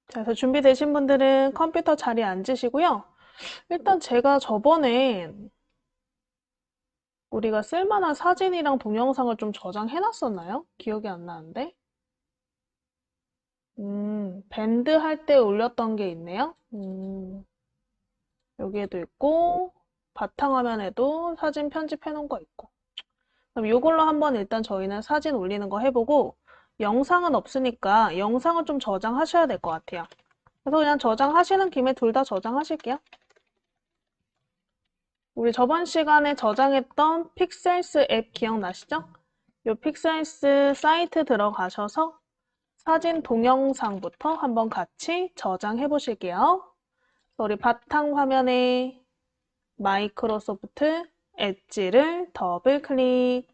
자, 그래서 준비되신 분들은 컴퓨터 자리에 앉으시고요. 일단 제가 저번에 우리가 쓸만한 사진이랑 동영상을 좀 저장해 놨었나요? 기억이 안 나는데. 밴드 할 때 올렸던 게 있네요. 여기에도 있고, 바탕화면에도 사진 편집해 놓은 거 있고. 그럼 이걸로 한번 일단 저희는 사진 올리는 거 해보고, 영상은 없으니까 영상을 좀 저장하셔야 될 것 같아요. 그래서 그냥 저장하시는 김에 둘 다 저장하실게요. 우리 저번 시간에 저장했던 픽셀스 앱 기억나시죠? 이 픽셀스 사이트 들어가셔서 사진 동영상부터 한번 같이 저장해 보실게요. 우리 바탕화면에 마이크로소프트 엣지를 더블 클릭,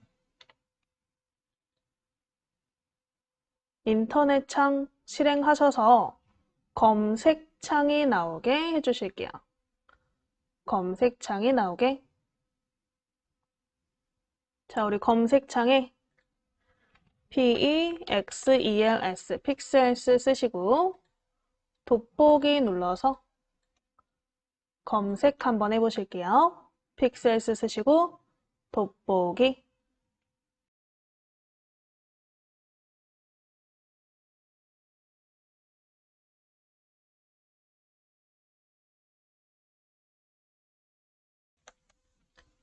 인터넷 창 실행하셔서 검색창이 나오게 해주실게요. 검색창이 나오게. 자, 우리 검색창에 PEXELS, 픽셀스 쓰시고 돋보기 눌러서 검색 한번 해보실게요. 픽셀스 쓰시고 돋보기.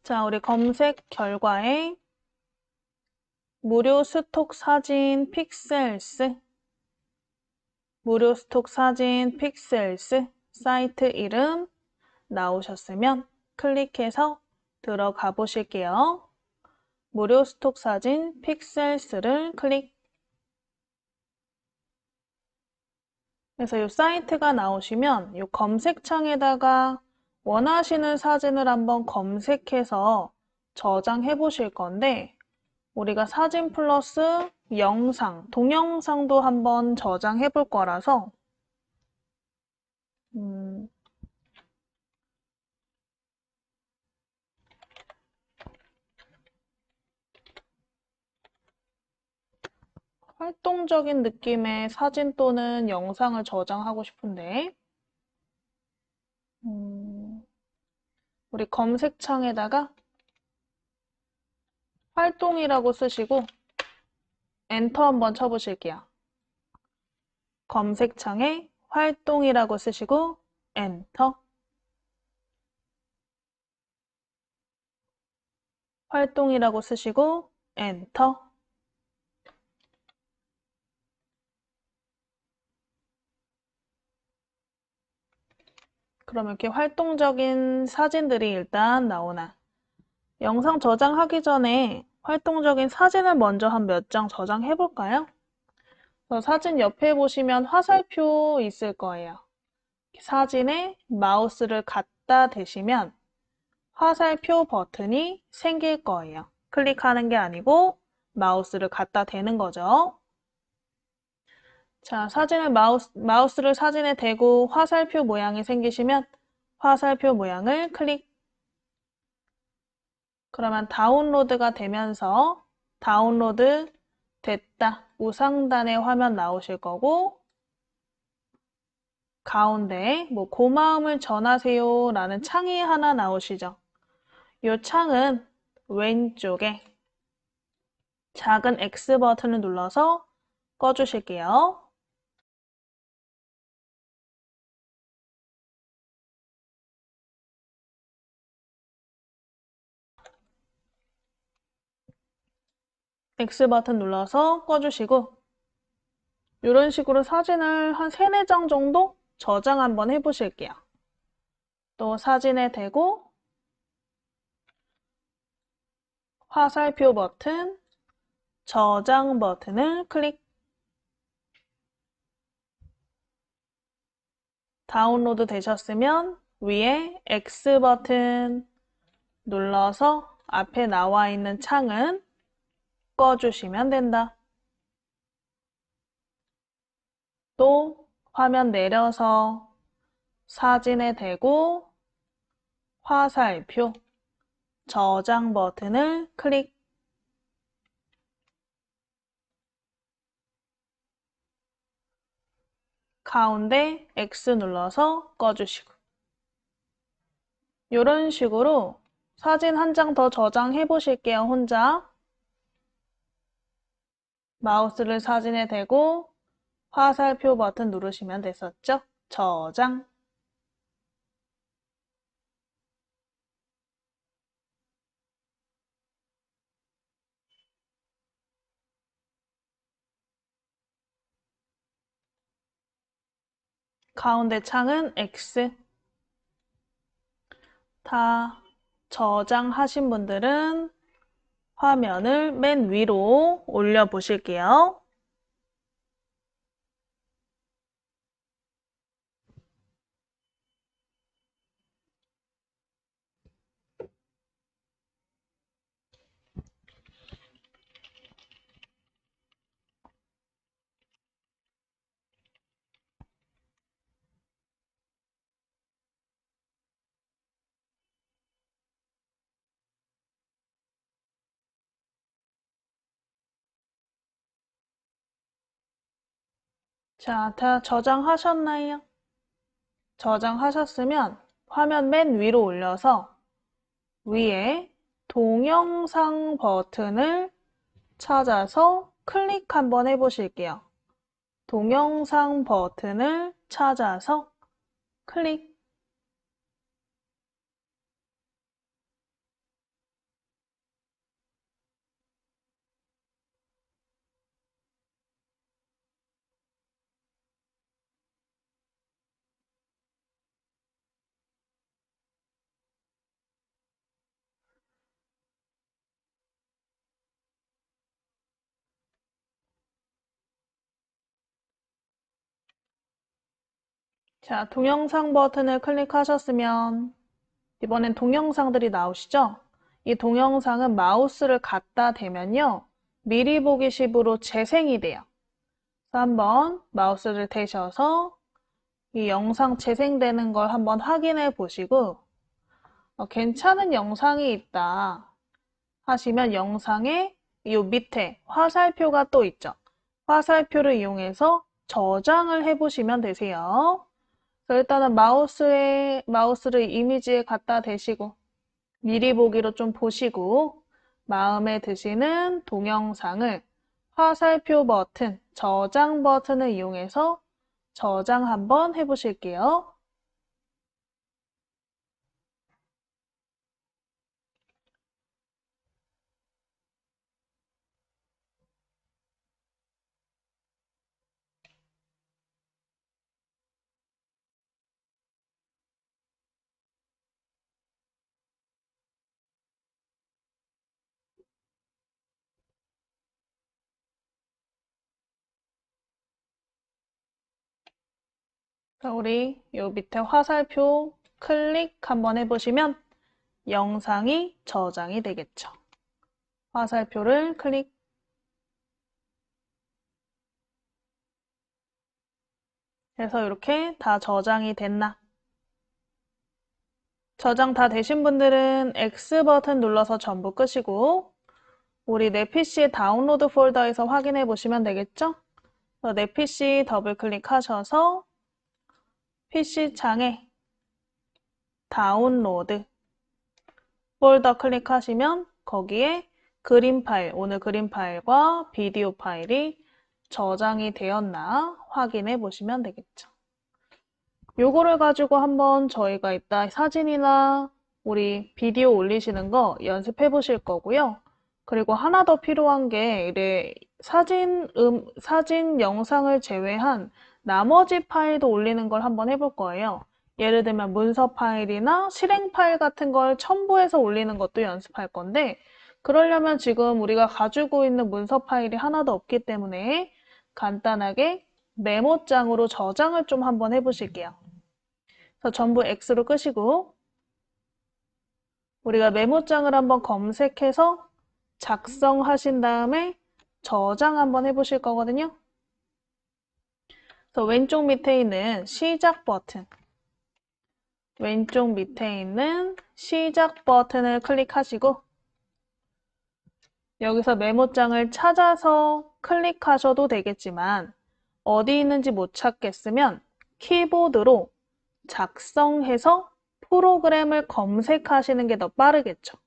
자, 우리 검색 결과에 무료 스톡 사진 픽셀스, 무료 스톡 사진 픽셀스 사이트 이름 나오셨으면 클릭해서 들어가 보실게요. 무료 스톡 사진 픽셀스를 클릭. 그래서 이 사이트가 나오시면 이 검색창에다가 원하시는 사진을 한번 검색해서 저장해 보실 건데 우리가 사진 플러스 영상, 동영상도 한번 저장해 볼 거라서 활동적인 느낌의 사진 또는 영상을 저장하고 싶은데 우리 검색창에다가 활동이라고 쓰시고 엔터 한번 쳐보실게요. 검색창에 활동이라고 쓰시고 엔터. 활동이라고 쓰시고 엔터. 그러면 이렇게 활동적인 사진들이 일단 나오나. 영상 저장하기 전에 활동적인 사진을 먼저 한 몇 장 저장해 볼까요? 사진 옆에 보시면 화살표 있을 거예요. 사진에 마우스를 갖다 대시면 화살표 버튼이 생길 거예요. 클릭하는 게 아니고 마우스를 갖다 대는 거죠. 자, 사진을 마우스를 사진에 대고 화살표 모양이 생기시면 화살표 모양을 클릭. 그러면 다운로드가 되면서 다운로드 됐다. 우상단의 화면 나오실 거고 가운데 뭐 고마움을 전하세요 라는 창이 하나 나오시죠. 이 창은 왼쪽에 작은 X 버튼을 눌러서 꺼주실게요. X 버튼 눌러서 꺼주시고 이런 식으로 사진을 한 3, 4장 정도 저장 한번 해보실게요. 또 사진에 대고 화살표 버튼, 저장 버튼을 클릭. 다운로드 되셨으면 위에 X 버튼 눌러서 앞에 나와 있는 창은 꺼주시면 된다. 또 화면 내려서 사진에 대고 화살표, 저장 버튼을 클릭. 가운데 X 눌러서 꺼주시고. 이런 식으로 사진 한 장 더 저장해 보실게요, 혼자. 마우스를 사진에 대고 화살표 버튼 누르시면 됐었죠? 저장. 가운데 창은 X. 다 저장하신 분들은 화면을 맨 위로 올려 보실게요. 자, 다 저장하셨나요? 저장하셨으면 화면 맨 위로 올려서 위에 동영상 버튼을 찾아서 클릭 한번 해보실게요. 동영상 버튼을 찾아서 클릭. 자, 동영상 버튼을 클릭하셨으면 이번엔 동영상들이 나오시죠? 이 동영상은 마우스를 갖다 대면요. 미리 보기 식으로 재생이 돼요. 그래서 한번 마우스를 대셔서 이 영상 재생되는 걸 한번 확인해 보시고 괜찮은 영상이 있다 하시면 영상에 이 밑에 화살표가 또 있죠. 화살표를 이용해서 저장을 해 보시면 되세요. 일단은 마우스를 이미지에 갖다 대시고 미리 보기로 좀 보시고 마음에 드시는 동영상을 화살표 버튼, 저장 버튼을 이용해서 저장 한번 해보실게요. 자, 우리 요 밑에 화살표 클릭 한번 해보시면 영상이 저장이 되겠죠. 화살표를 클릭. 해서 이렇게 다 저장이 됐나? 저장 다 되신 분들은 X 버튼 눌러서 전부 끄시고 우리 내 PC 다운로드 폴더에서 확인해 보시면 되겠죠? 내 PC 더블 클릭하셔서 PC 창에 다운로드 폴더 클릭하시면 거기에 그림 파일, 오늘 그림 파일과 비디오 파일이 저장이 되었나 확인해 보시면 되겠죠. 요거를 가지고 한번 저희가 이따 사진이나 우리 비디오 올리시는 거 연습해 보실 거고요. 그리고 하나 더 필요한 게 이래 사진 영상을 제외한 나머지 파일도 올리는 걸 한번 해볼 거예요. 예를 들면 문서 파일이나 실행 파일 같은 걸 첨부해서 올리는 것도 연습할 건데 그러려면 지금 우리가 가지고 있는 문서 파일이 하나도 없기 때문에 간단하게 메모장으로 저장을 좀 한번 해보실게요. 그래서 전부 X로 끄시고 우리가 메모장을 한번 검색해서 작성하신 다음에 저장 한번 해보실 거거든요. 그래서 왼쪽 밑에 있는 시작 버튼, 왼쪽 밑에 있는 시작 버튼을 클릭하시고 여기서 메모장을 찾아서 클릭하셔도 되겠지만 어디 있는지 못 찾겠으면 키보드로 작성해서 프로그램을 검색하시는 게 더 빠르겠죠.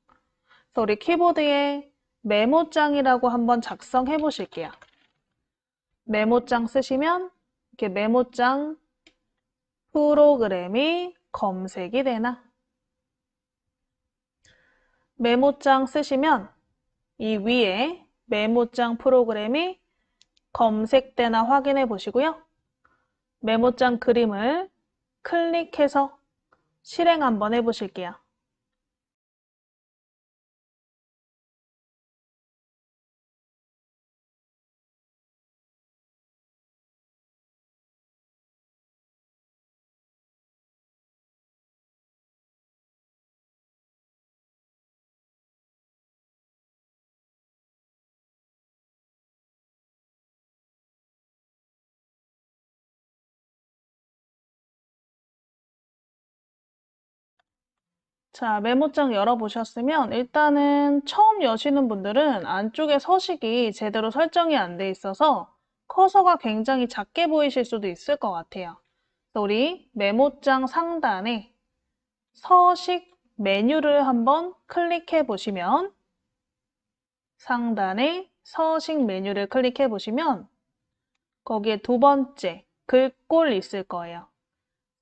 그래서 우리 키보드에 메모장이라고 한번 작성해 보실게요. 메모장 쓰시면 이렇게 메모장 프로그램이 검색이 되나? 메모장 쓰시면 이 위에 메모장 프로그램이 검색되나 확인해 보시고요. 메모장 그림을 클릭해서 실행 한번 해 보실게요. 자, 메모장 열어보셨으면 일단은 처음 여시는 분들은 안쪽에 서식이 제대로 설정이 안 돼 있어서 커서가 굉장히 작게 보이실 수도 있을 것 같아요. 그래서 우리 메모장 상단에 서식 메뉴를 한번 클릭해 보시면 상단에 서식 메뉴를 클릭해 보시면 거기에 두 번째 글꼴 있을 거예요.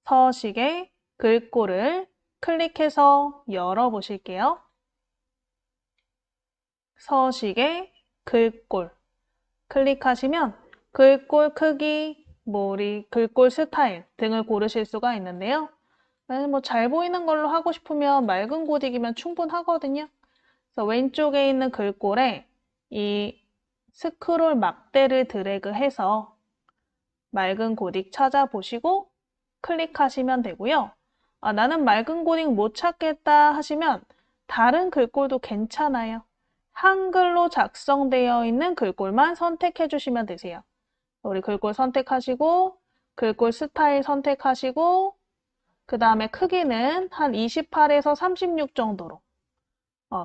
서식의 글꼴을 클릭해서 열어 보실게요. 서식의 글꼴 클릭하시면 글꼴 크기, 우리 글꼴 스타일 등을 고르실 수가 있는데요. 뭐 잘 보이는 걸로 하고 싶으면 맑은 고딕이면 충분하거든요. 그래서 왼쪽에 있는 글꼴에 이 스크롤 막대를 드래그해서 맑은 고딕 찾아보시고 클릭하시면 되고요. 나는 맑은 고딕 못 찾겠다 하시면 다른 글꼴도 괜찮아요. 한글로 작성되어 있는 글꼴만 선택해 주시면 되세요. 우리 글꼴 선택하시고 글꼴 스타일 선택하시고 그 다음에 크기는 한 28에서 36 정도로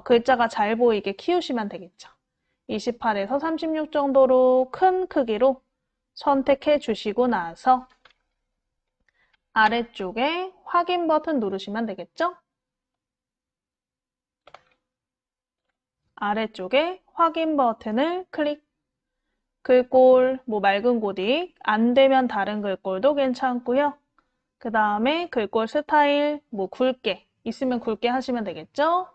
글자가 잘 보이게 키우시면 되겠죠. 28에서 36 정도로 큰 크기로 선택해 주시고 나서 아래쪽에 확인 버튼 누르시면 되겠죠? 아래쪽에 확인 버튼을 클릭. 글꼴, 맑은 고딕, 안 되면 다른 글꼴도 괜찮고요. 그 다음에 글꼴 스타일, 굵게, 있으면 굵게 하시면 되겠죠?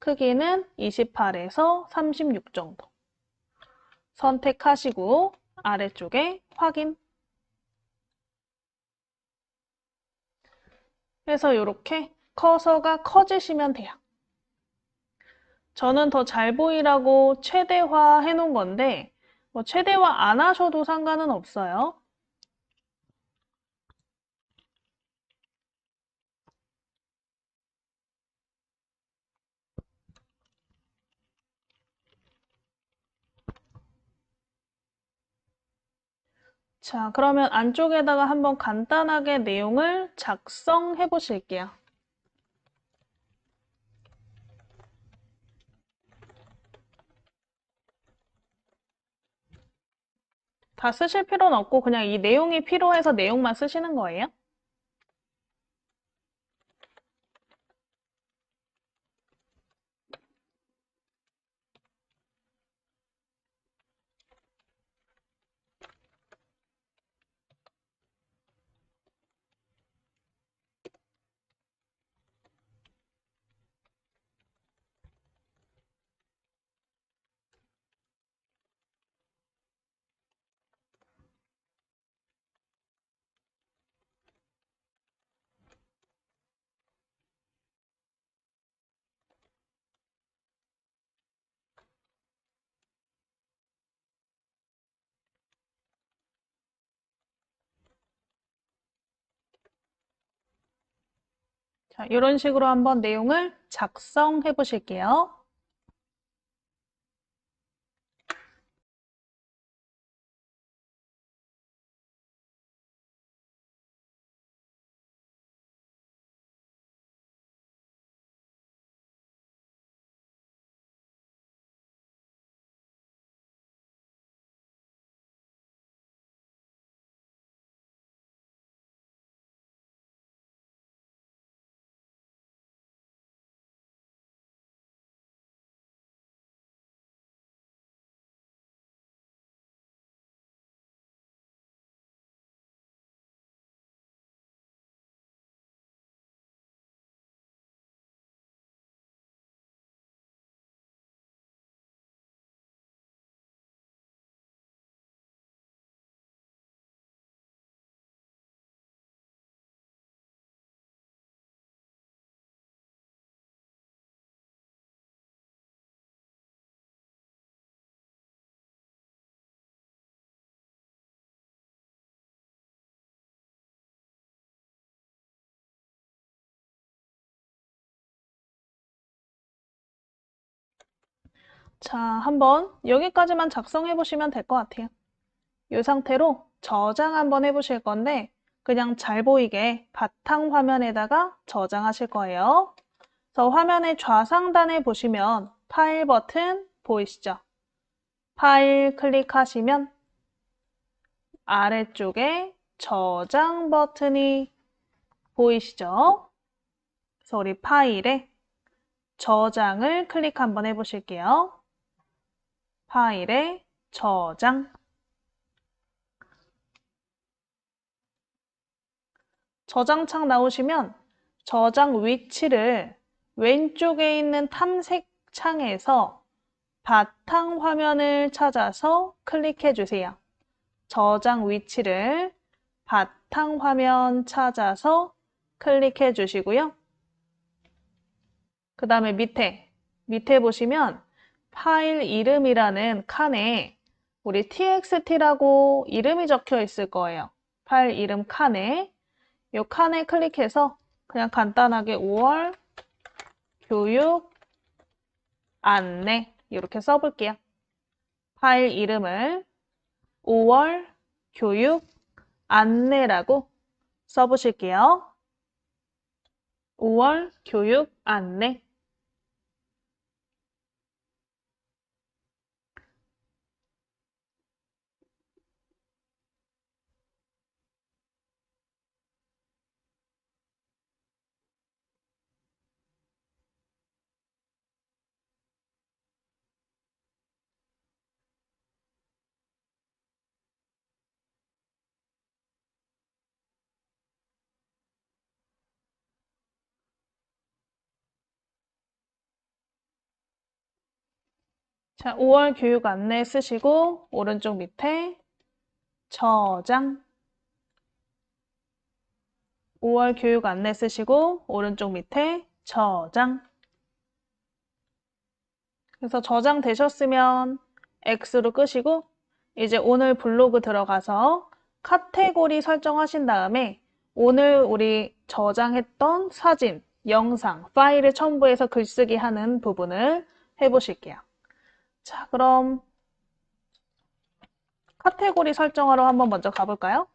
크기는 28에서 36 정도. 선택하시고 아래쪽에 확인. 그래서 이렇게 커서가 커지시면 돼요. 저는 더 잘 보이라고 최대화 해놓은 건데 최대화 안 하셔도 상관은 없어요. 자, 그러면 안쪽에다가 한번 간단하게 내용을 작성해 보실게요. 다 쓰실 필요는 없고 그냥 이 내용이 필요해서 내용만 쓰시는 거예요. 자, 이런 식으로 한번 내용을 작성해 보실게요. 자, 한번 여기까지만 작성해 보시면 될 것 같아요. 이 상태로 저장 한번 해보실 건데 그냥 잘 보이게 바탕 화면에다가 저장하실 거예요. 그래서 화면의 좌상단에 보시면 파일 버튼 보이시죠? 파일 클릭하시면 아래쪽에 저장 버튼이 보이시죠? 그래서 우리 파일에 저장을 클릭 한번 해보실게요. 파일에 저장. 저장창 나오시면 저장 위치를 왼쪽에 있는 탐색 창에서 바탕 화면을 찾아서 클릭해 주세요. 저장 위치를 바탕 화면 찾아서 클릭해 주시고요. 그 다음에 밑에 보시면 파일 이름이라는 칸에 우리 txt라고 이름이 적혀 있을 거예요. 파일 이름 칸에 이 칸에 클릭해서 그냥 간단하게 5월 교육 안내 이렇게 써볼게요. 파일 이름을 5월 교육 안내라고 써보실게요. 5월 교육 안내. 자, 5월 교육 안내 쓰시고 오른쪽 밑에 저장. 5월 교육 안내 쓰시고 오른쪽 밑에 저장. 그래서 저장 되셨으면 X로 끄시고 이제 오늘 블로그 들어가서 카테고리 설정하신 다음에 오늘 우리 저장했던 사진, 영상, 파일을 첨부해서 글쓰기 하는 부분을 해보실게요. 자, 그럼 카테고리 설정하러 한번 먼저 가볼까요?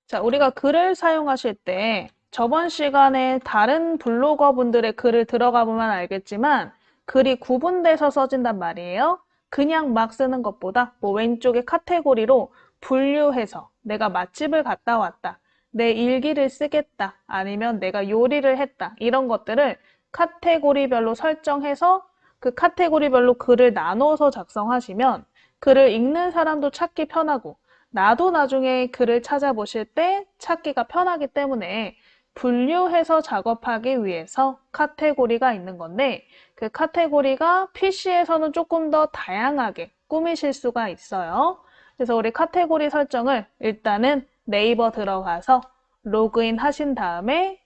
자, 우리가 글을 사용하실 때 저번 시간에 다른 블로거 분들의 글을 들어가 보면 알겠지만 글이 구분돼서 써진단 말이에요. 그냥 막 쓰는 것보다 뭐 왼쪽에 카테고리로 분류해서 내가 맛집을 갔다 왔다, 내 일기를 쓰겠다, 아니면 내가 요리를 했다 이런 것들을 카테고리별로 설정해서 그 카테고리별로 글을 나눠서 작성하시면 글을 읽는 사람도 찾기 편하고 나도 나중에 글을 찾아보실 때 찾기가 편하기 때문에 분류해서 작업하기 위해서 카테고리가 있는 건데 그 카테고리가 PC에서는 조금 더 다양하게 꾸미실 수가 있어요. 그래서 우리 카테고리 설정을 일단은 네이버 들어가서 로그인 하신 다음에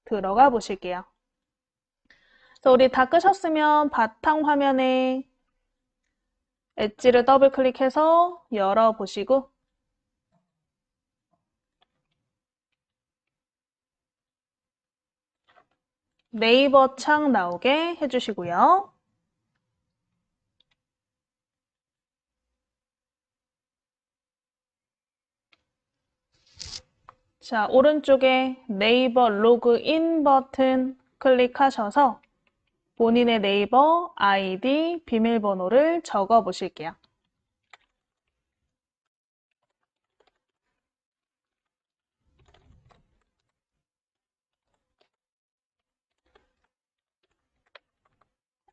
들어가 보실게요. 그래서 우리 다 끄셨으면 바탕 화면에 엣지를 더블 클릭해서 열어보시고 네이버 창 나오게 해주시고요. 자, 오른쪽에 네이버 로그인 버튼 클릭하셔서 본인의 네이버 아이디, 비밀번호를 적어 보실게요.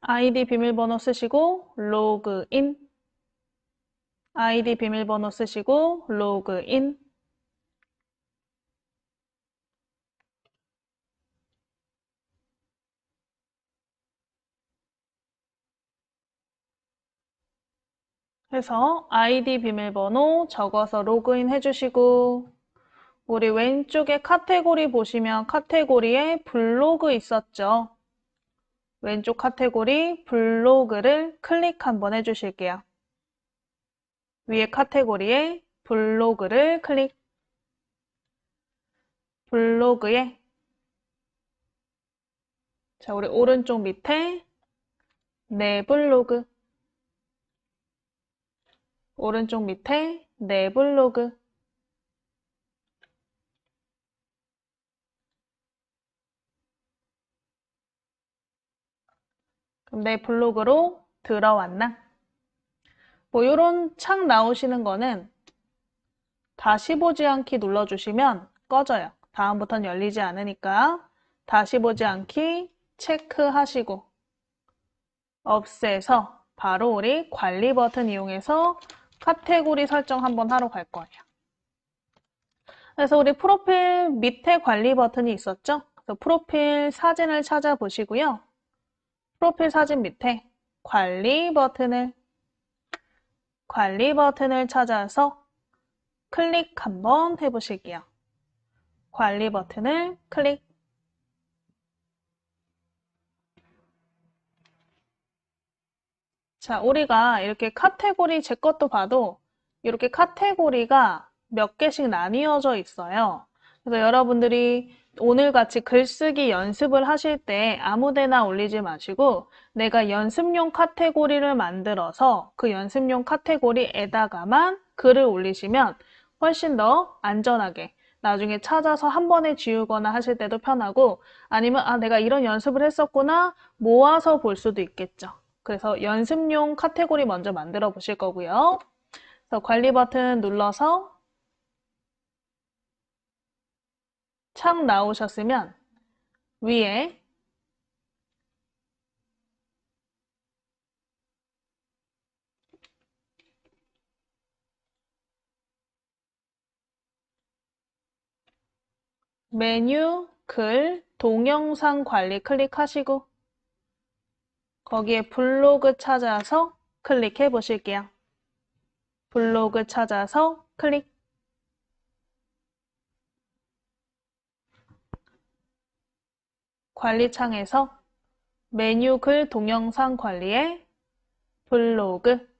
아이디 비밀번호 쓰시고 로그인. 아이디 비밀번호 쓰시고 로그인. 해서 아이디 비밀번호 적어서 로그인 해주시고 우리 왼쪽에 카테고리 보시면 카테고리에 블로그 있었죠. 왼쪽 카테고리 블로그를 클릭 한번 해주실게요. 위에 카테고리에 블로그를 클릭. 블로그에 자, 우리 오른쪽 밑에 내 블로그. 오른쪽 밑에 내 블로그. 그럼 내 블로그로 들어왔나? 뭐 이런 창 나오시는 거는 다시 보지 않기 눌러주시면 꺼져요. 다음부터는 열리지 않으니까 다시 보지 않기 체크하시고 없애서 바로 우리 관리 버튼 이용해서 카테고리 설정 한번 하러 갈 거예요. 그래서 우리 프로필 밑에 관리 버튼이 있었죠? 그래서 프로필 사진을 찾아보시고요. 프로필 사진 밑에 관리 버튼을 찾아서 클릭 한번 해보실게요. 관리 버튼을 클릭. 자, 우리가 이렇게 카테고리, 제 것도 봐도 이렇게 카테고리가 몇 개씩 나뉘어져 있어요. 그래서 여러분들이 오늘같이 글쓰기 연습을 하실 때 아무데나 올리지 마시고 내가 연습용 카테고리를 만들어서 그 연습용 카테고리에다가만 글을 올리시면 훨씬 더 안전하게 나중에 찾아서 한 번에 지우거나 하실 때도 편하고 아니면 아, 내가 이런 연습을 했었구나 모아서 볼 수도 있겠죠. 그래서 연습용 카테고리 먼저 만들어 보실 거고요. 그래서 관리 버튼 눌러서 창 나오셨으면 위에 메뉴, 글, 동영상 관리 클릭하시고 거기에 블로그 찾아서 클릭해 보실게요. 블로그 찾아서 클릭. 관리창에서 메뉴, 글, 동영상 관리에 블로그.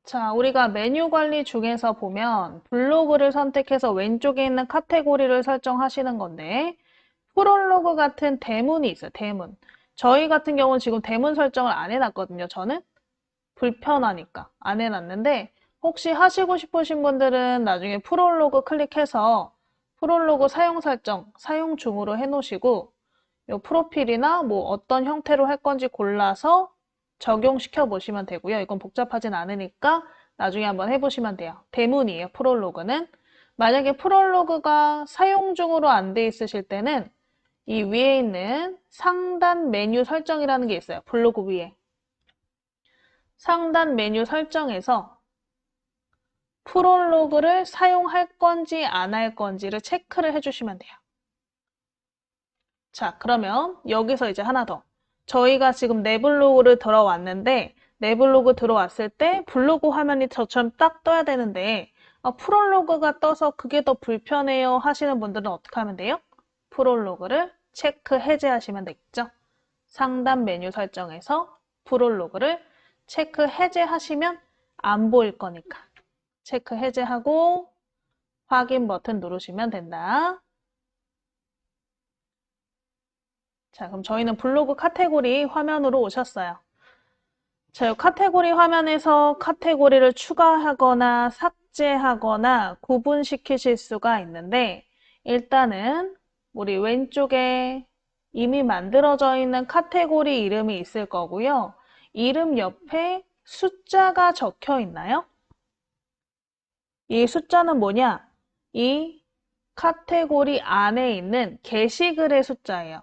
자, 우리가 메뉴 관리 중에서 보면 블로그를 선택해서 왼쪽에 있는 카테고리를 설정하시는 건데 프롤로그 같은 대문이 있어요. 대문. 저희 같은 경우는 지금 대문 설정을 안 해놨거든요. 저는 불편하니까 안 해놨는데 혹시 하시고 싶으신 분들은 나중에 프롤로그 클릭해서 프롤로그 사용 설정, 사용 중으로 해놓으시고 이 프로필이나 뭐 어떤 형태로 할 건지 골라서 적용시켜 보시면 되고요. 이건 복잡하진 않으니까 나중에 한번 해보시면 돼요. 대문이에요. 프롤로그는. 만약에 프롤로그가 사용 중으로 안 돼 있으실 때는 이 위에 있는 상단 메뉴 설정이라는 게 있어요. 블로그 위에. 상단 메뉴 설정에서 프롤로그를 사용할 건지 안 할 건지를 체크를 해주시면 돼요. 자, 그러면 여기서 이제 하나 더. 저희가 지금 내 블로그를 들어왔는데 내 블로그 들어왔을 때 블로그 화면이 저처럼 딱 떠야 되는데 프롤로그가 떠서 그게 더 불편해요 하시는 분들은 어떻게 하면 돼요? 프롤로그를 체크 해제하시면 되겠죠? 상단 메뉴 설정에서 프롤로그를 체크 해제하시면 안 보일 거니까 체크 해제하고 확인 버튼 누르시면 된다. 자, 그럼 저희는 블로그 카테고리 화면으로 오셨어요. 자, 이 카테고리 화면에서 카테고리를 추가하거나 삭제하거나 구분시키실 수가 있는데 일단은 우리 왼쪽에 이미 만들어져 있는 카테고리 이름이 있을 거고요. 이름 옆에 숫자가 적혀 있나요? 이 숫자는 뭐냐? 이 카테고리 안에 있는 게시글의 숫자예요.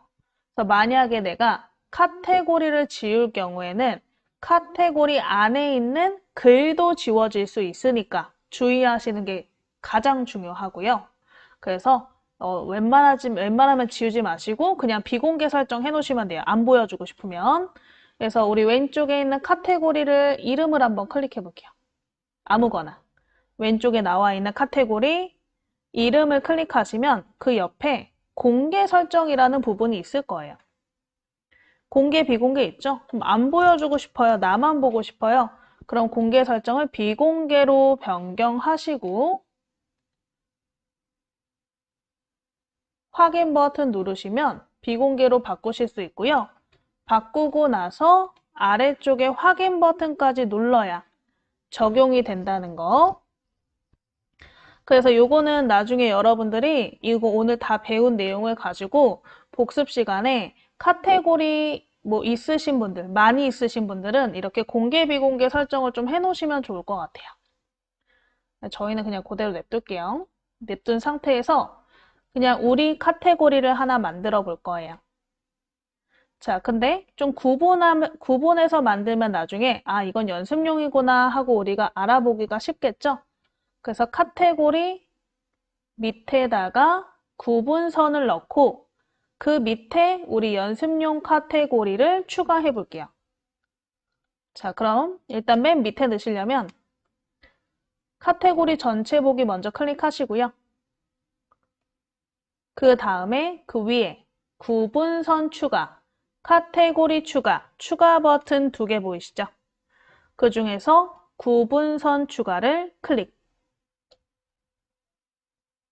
그래서 만약에 내가 카테고리를 지울 경우에는 카테고리 안에 있는 글도 지워질 수 있으니까 주의하시는 게 가장 중요하고요. 그래서 웬만하면 지우지 마시고 그냥 비공개 설정 해놓으시면 돼요. 안 보여주고 싶으면. 그래서 우리 왼쪽에 있는 카테고리를 이름을 한번 클릭해 볼게요. 아무거나. 왼쪽에 나와 있는 카테고리 이름을 클릭하시면 그 옆에 공개 설정이라는 부분이 있을 거예요. 공개, 비공개 있죠? 그럼 안 보여주고 싶어요? 나만 보고 싶어요? 그럼 공개 설정을 비공개로 변경하시고 확인 버튼 누르시면 비공개로 바꾸실 수 있고요. 바꾸고 나서 아래쪽에 확인 버튼까지 눌러야 적용이 된다는 거. 그래서 요거는 나중에 여러분들이 이거 오늘 다 배운 내용을 가지고 복습 시간에 카테고리 뭐 있으신 분들, 많이 있으신 분들은 이렇게 공개, 비공개 설정을 좀 해놓으시면 좋을 것 같아요. 저희는 그냥 그대로 냅둘게요. 냅둔 상태에서 그냥 우리 카테고리를 하나 만들어 볼 거예요. 자, 근데 좀 구분해서 만들면 나중에 아, 이건 연습용이구나 하고 우리가 알아보기가 쉽겠죠? 그래서 카테고리 밑에다가 구분선을 넣고 그 밑에 우리 연습용 카테고리를 추가해 볼게요. 자, 그럼 일단 맨 밑에 넣으시려면 카테고리 전체 보기 먼저 클릭하시고요. 그 다음에 그 위에 구분선 추가, 카테고리 추가, 추가 버튼 2개 보이시죠? 그 중에서 구분선 추가를 클릭.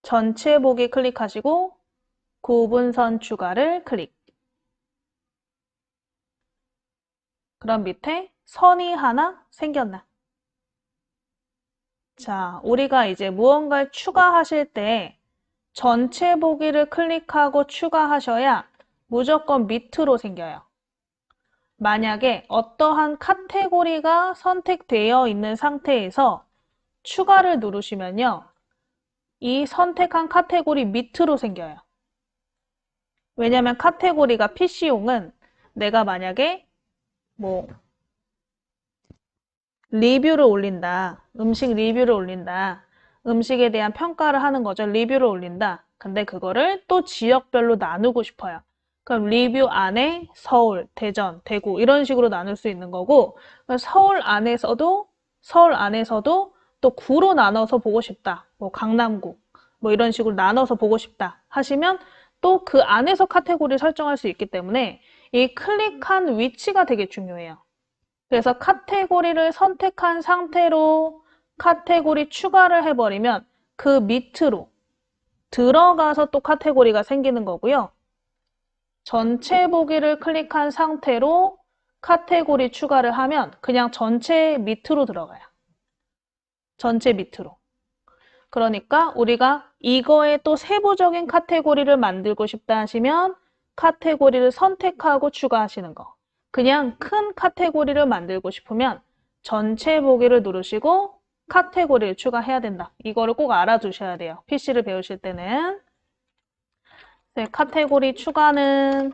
전체 보기 클릭하시고 구분선 추가를 클릭. 그럼 밑에 선이 하나 생겼나? 자, 우리가 이제 무언가를 추가하실 때 전체 보기를 클릭하고 추가하셔야 무조건 밑으로 생겨요. 만약에 어떠한 카테고리가 선택되어 있는 상태에서 추가를 누르시면요. 이 선택한 카테고리 밑으로 생겨요. 왜냐면 카테고리가 PC용은 내가 만약에 뭐 리뷰를 올린다. 음식 리뷰를 올린다. 음식에 대한 평가를 하는 거죠. 리뷰를 올린다. 근데 그거를 또 지역별로 나누고 싶어요. 그럼 리뷰 안에 서울, 대전, 대구 이런 식으로 나눌 수 있는 거고 서울 안에서도 또 구로 나눠서 보고 싶다. 뭐 강남구 뭐 이런 식으로 나눠서 보고 싶다 하시면 또 그 안에서 카테고리를 설정할 수 있기 때문에 이 클릭한 위치가 되게 중요해요. 그래서 카테고리를 선택한 상태로 카테고리 추가를 해버리면 그 밑으로 들어가서 또 카테고리가 생기는 거고요. 전체 보기를 클릭한 상태로 카테고리 추가를 하면 그냥 전체 밑으로 들어가요. 전체 밑으로. 그러니까 우리가 이거에 또 세부적인 카테고리를 만들고 싶다 하시면 카테고리를 선택하고 추가하시는 거. 그냥 큰 카테고리를 만들고 싶으면 전체 보기를 누르시고 카테고리를 추가해야 된다. 이거를 꼭 알아두셔야 돼요. PC를 배우실 때는. 네, 카테고리 추가는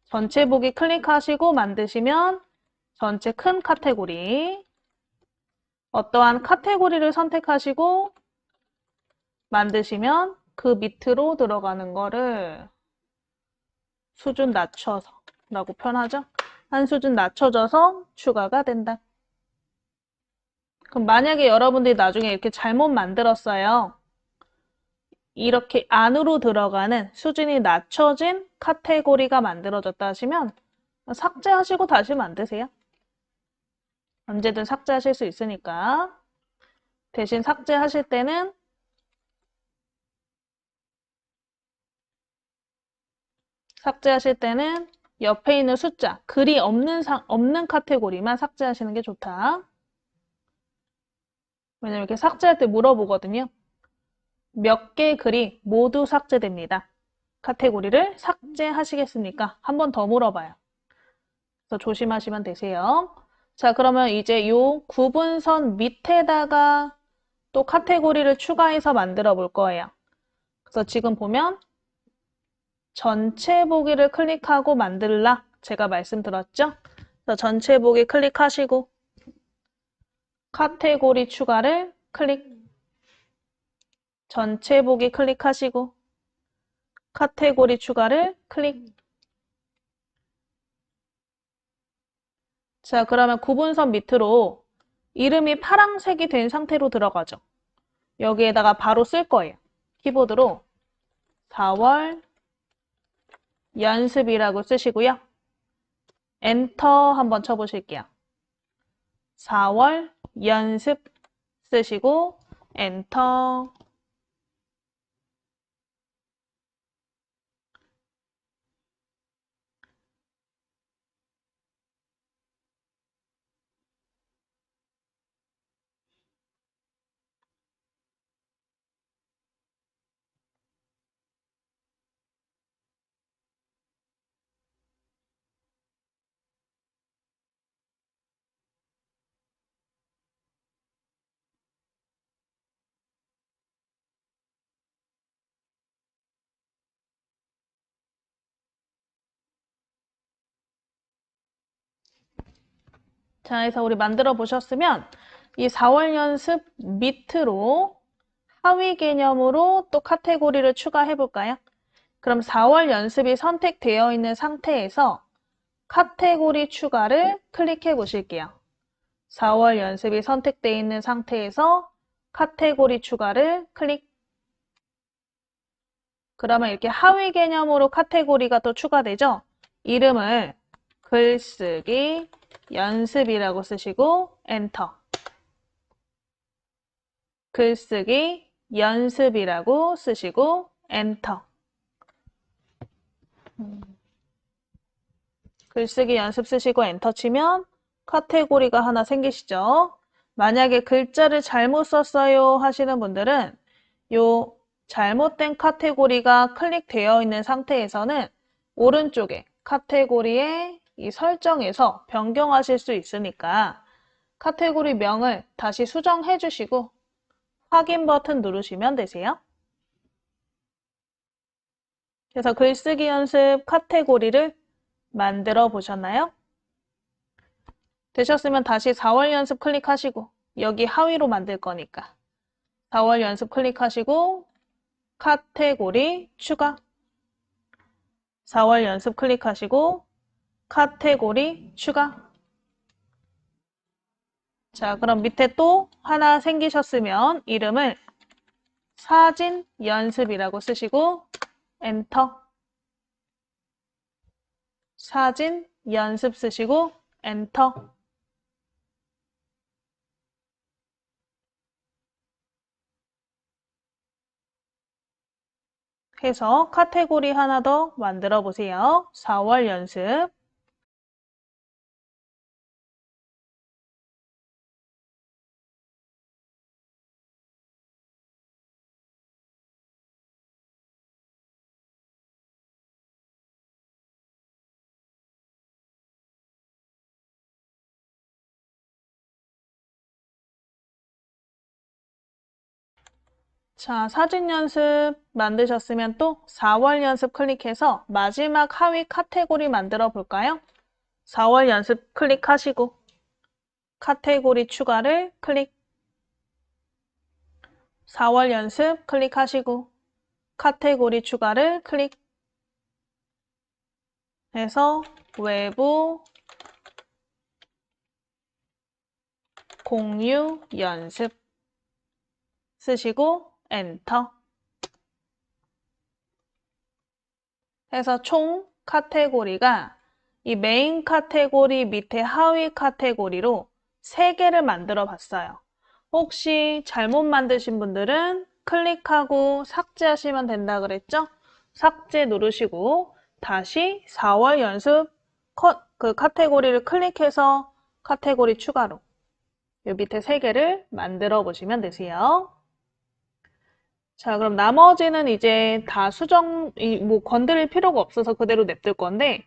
전체 보기 클릭하시고 만드시면 전체 큰 카테고리. 어떠한 카테고리를 선택하시고 만드시면 그 밑으로 들어가는 거를 수준 낮춰서 라고 표현하죠. 한 수준 낮춰져서 추가가 된다. 그럼 만약에 여러분들이 나중에 이렇게 잘못 만들었어요. 이렇게 안으로 들어가는 수준이 낮춰진 카테고리가 만들어졌다 하시면 삭제하시고 다시 만드세요. 언제든 삭제하실 수 있으니까. 대신 삭제하실 때는 옆에 있는 숫자, 글이 없는 카테고리만 삭제하시는 게 좋다. 왜냐면 이렇게 삭제할 때 물어보거든요. 몇 개 글이 모두 삭제됩니다. 카테고리를 삭제하시겠습니까? 한 번 더 물어봐요. 그래서 조심하시면 되세요. 자, 그러면 이제 요 구분선 밑에다가 또 카테고리를 추가해서 만들어 볼 거예요. 그래서 지금 보면 전체 보기를 클릭하고 만들라 제가 말씀드렸죠? 그래서 전체 보기 클릭하시고 카테고리 추가를 클릭, 전체 보기 클릭하시고 카테고리 추가를 클릭. 자, 그러면 구분선 밑으로 이름이 파란색이 된 상태로 들어가죠. 여기에다가 바로 쓸 거예요. 키보드로 4월 연습이라고 쓰시고요. 엔터 한번 쳐보실게요. 4월 연습 쓰시고 엔터. 자, 그래서 우리 만들어 보셨으면 이 4월 연습 밑으로 하위 개념으로 또 카테고리를 추가해 볼까요? 그럼 4월 연습이 선택되어 있는 상태에서 카테고리 추가를 클릭해 보실게요. 4월 연습이 선택되어 있는 상태에서 카테고리 추가를 클릭. 그러면 이렇게 하위 개념으로 카테고리가 또 추가되죠? 이름을 글쓰기 연습이라고 쓰시고 엔터. 글쓰기 연습이라고 쓰시고 엔터. 글쓰기 연습 쓰시고 엔터 치면 카테고리가 하나 생기시죠? 만약에 글자를 잘못 썼어요 하시는 분들은 요 잘못된 카테고리가 클릭되어 있는 상태에서는 오른쪽에 카테고리에 이 설정에서 변경하실 수 있으니까 카테고리 명을 다시 수정해 주시고 확인 버튼 누르시면 되세요. 그래서 글쓰기 연습 카테고리를 만들어 보셨나요? 되셨으면 다시 4월 연습 클릭하시고 여기 하위로 만들 거니까 4월 연습 클릭하시고 카테고리 추가. 4월 연습 클릭하시고 카테고리 추가. 자, 그럼 밑에 또 하나 생기셨으면 이름을 사진 연습이라고 쓰시고 엔터. 사진 연습 쓰시고 엔터. 해서 카테고리 하나 더 만들어 보세요. 4월 연습. 자, 사진 연습 만드셨으면 또 4월 연습 클릭해서 마지막 하위 카테고리 만들어 볼까요? 4월 연습 클릭하시고 카테고리 추가를 클릭. 4월 연습 클릭하시고 카테고리 추가를 클릭. 해서 외부 공유 연습 쓰시고 엔터. 해서 총 카테고리가 이 메인 카테고리 밑에 하위 카테고리로 3개를 만들어 봤어요. 혹시 잘못 만드신 분들은 클릭하고 삭제하시면 된다 그랬죠? 삭제 누르시고 다시 4월 연습 그 카테고리를 클릭해서 카테고리 추가로 이 밑에 3개를 만들어 보시면 되세요. 자, 그럼 나머지는 이제 다 뭐 건드릴 필요가 없어서 그대로 냅둘 건데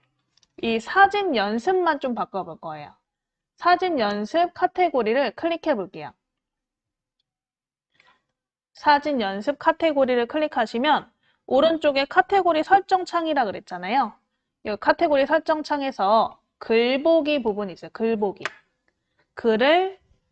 이 사진 연습만 좀 바꿔볼 거예요. 사진 연습 카테고리를 클릭해 볼게요. 사진 연습 카테고리를 클릭하시면 오른쪽에 카테고리 설정 창이라 그랬잖아요. 이 카테고리 설정 창에서 글보기 부분이 있어요. 글보기.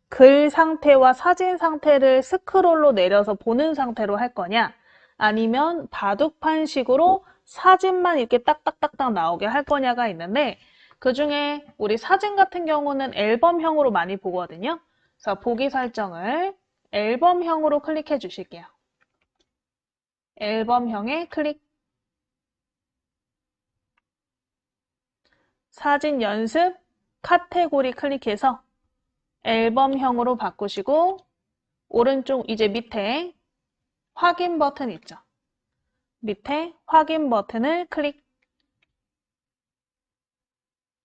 글 상태와 사진 상태를 스크롤로 내려서 보는 상태로 할 거냐, 아니면 바둑판식으로 사진만 이렇게 딱딱딱딱 나오게 할 거냐가 있는데 그 중에 우리 사진 같은 경우는 앨범형으로 많이 보거든요. 그래서 보기 설정을 앨범형으로 클릭해 주실게요. 앨범형에 클릭. 사진 연습 카테고리 클릭해서 앨범형으로 바꾸시고 오른쪽 이제 밑에 확인 버튼 있죠? 밑에 확인 버튼을 클릭.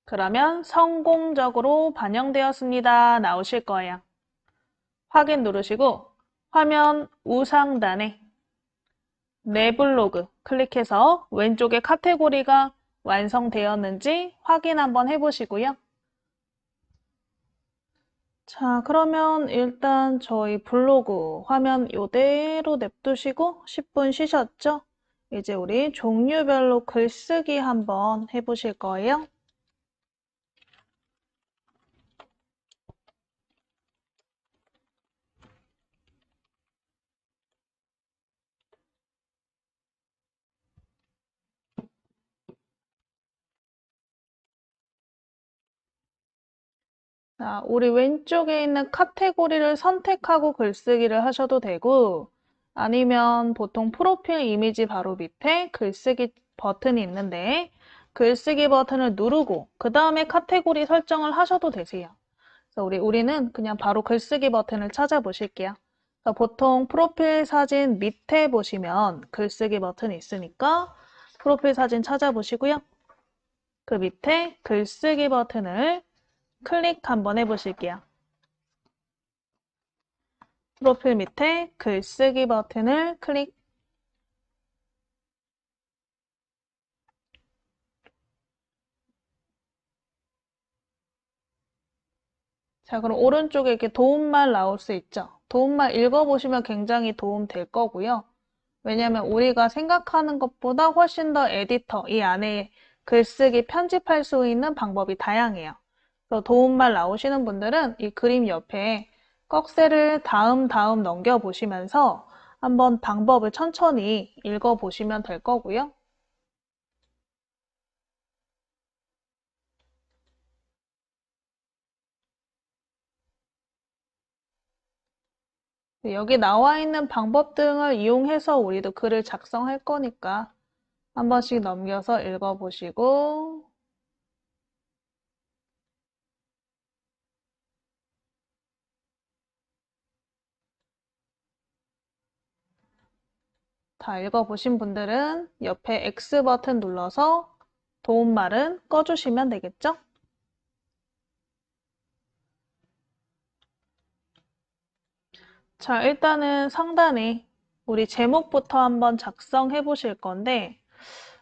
그러면 성공적으로 반영되었습니다. 나오실 거예요. 확인 누르시고 화면 우상단에 내 블로그 클릭해서 왼쪽에 카테고리가 완성되었는지 확인 한번 해보시고요. 자, 그러면 일단 저희 블로그 화면 이대로 냅두시고 10분 쉬셨죠? 이제 우리 종류별로 글쓰기 한번 해보실 거예요. 자, 우리 왼쪽에 있는 카테고리를 선택하고 글쓰기를 하셔도 되고 아니면 보통 프로필 이미지 바로 밑에 글쓰기 버튼이 있는데 글쓰기 버튼을 누르고 그 다음에 카테고리 설정을 하셔도 되세요. 그래서 우리는 그냥 바로 글쓰기 버튼을 찾아보실게요. 보통 프로필 사진 밑에 보시면 글쓰기 버튼이 있으니까 프로필 사진 찾아보시고요. 그 밑에 글쓰기 버튼을 클릭 한번 해보실게요. 프로필 밑에 글쓰기 버튼을 클릭. 자, 그럼 오른쪽에 이렇게 도움말 나올 수 있죠? 도움말 읽어보시면 굉장히 도움 될 거고요. 왜냐하면 우리가 생각하는 것보다 훨씬 더 에디터, 이 안에 글쓰기 편집할 수 있는 방법이 다양해요. 그래서 도움말 나오시는 분들은 이 그림 옆에 꺽쇠를 다음 넘겨보시면서 한번 방법을 천천히 읽어보시면 될 거고요. 여기 나와 있는 방법 등을 이용해서 우리도 글을 작성할 거니까 한 번씩 넘겨서 읽어보시고 다 읽어보신 분들은 옆에 X 버튼 눌러서 도움말은 꺼주시면 되겠죠? 자, 일단은 상단에 우리 제목부터 한번 작성해 보실 건데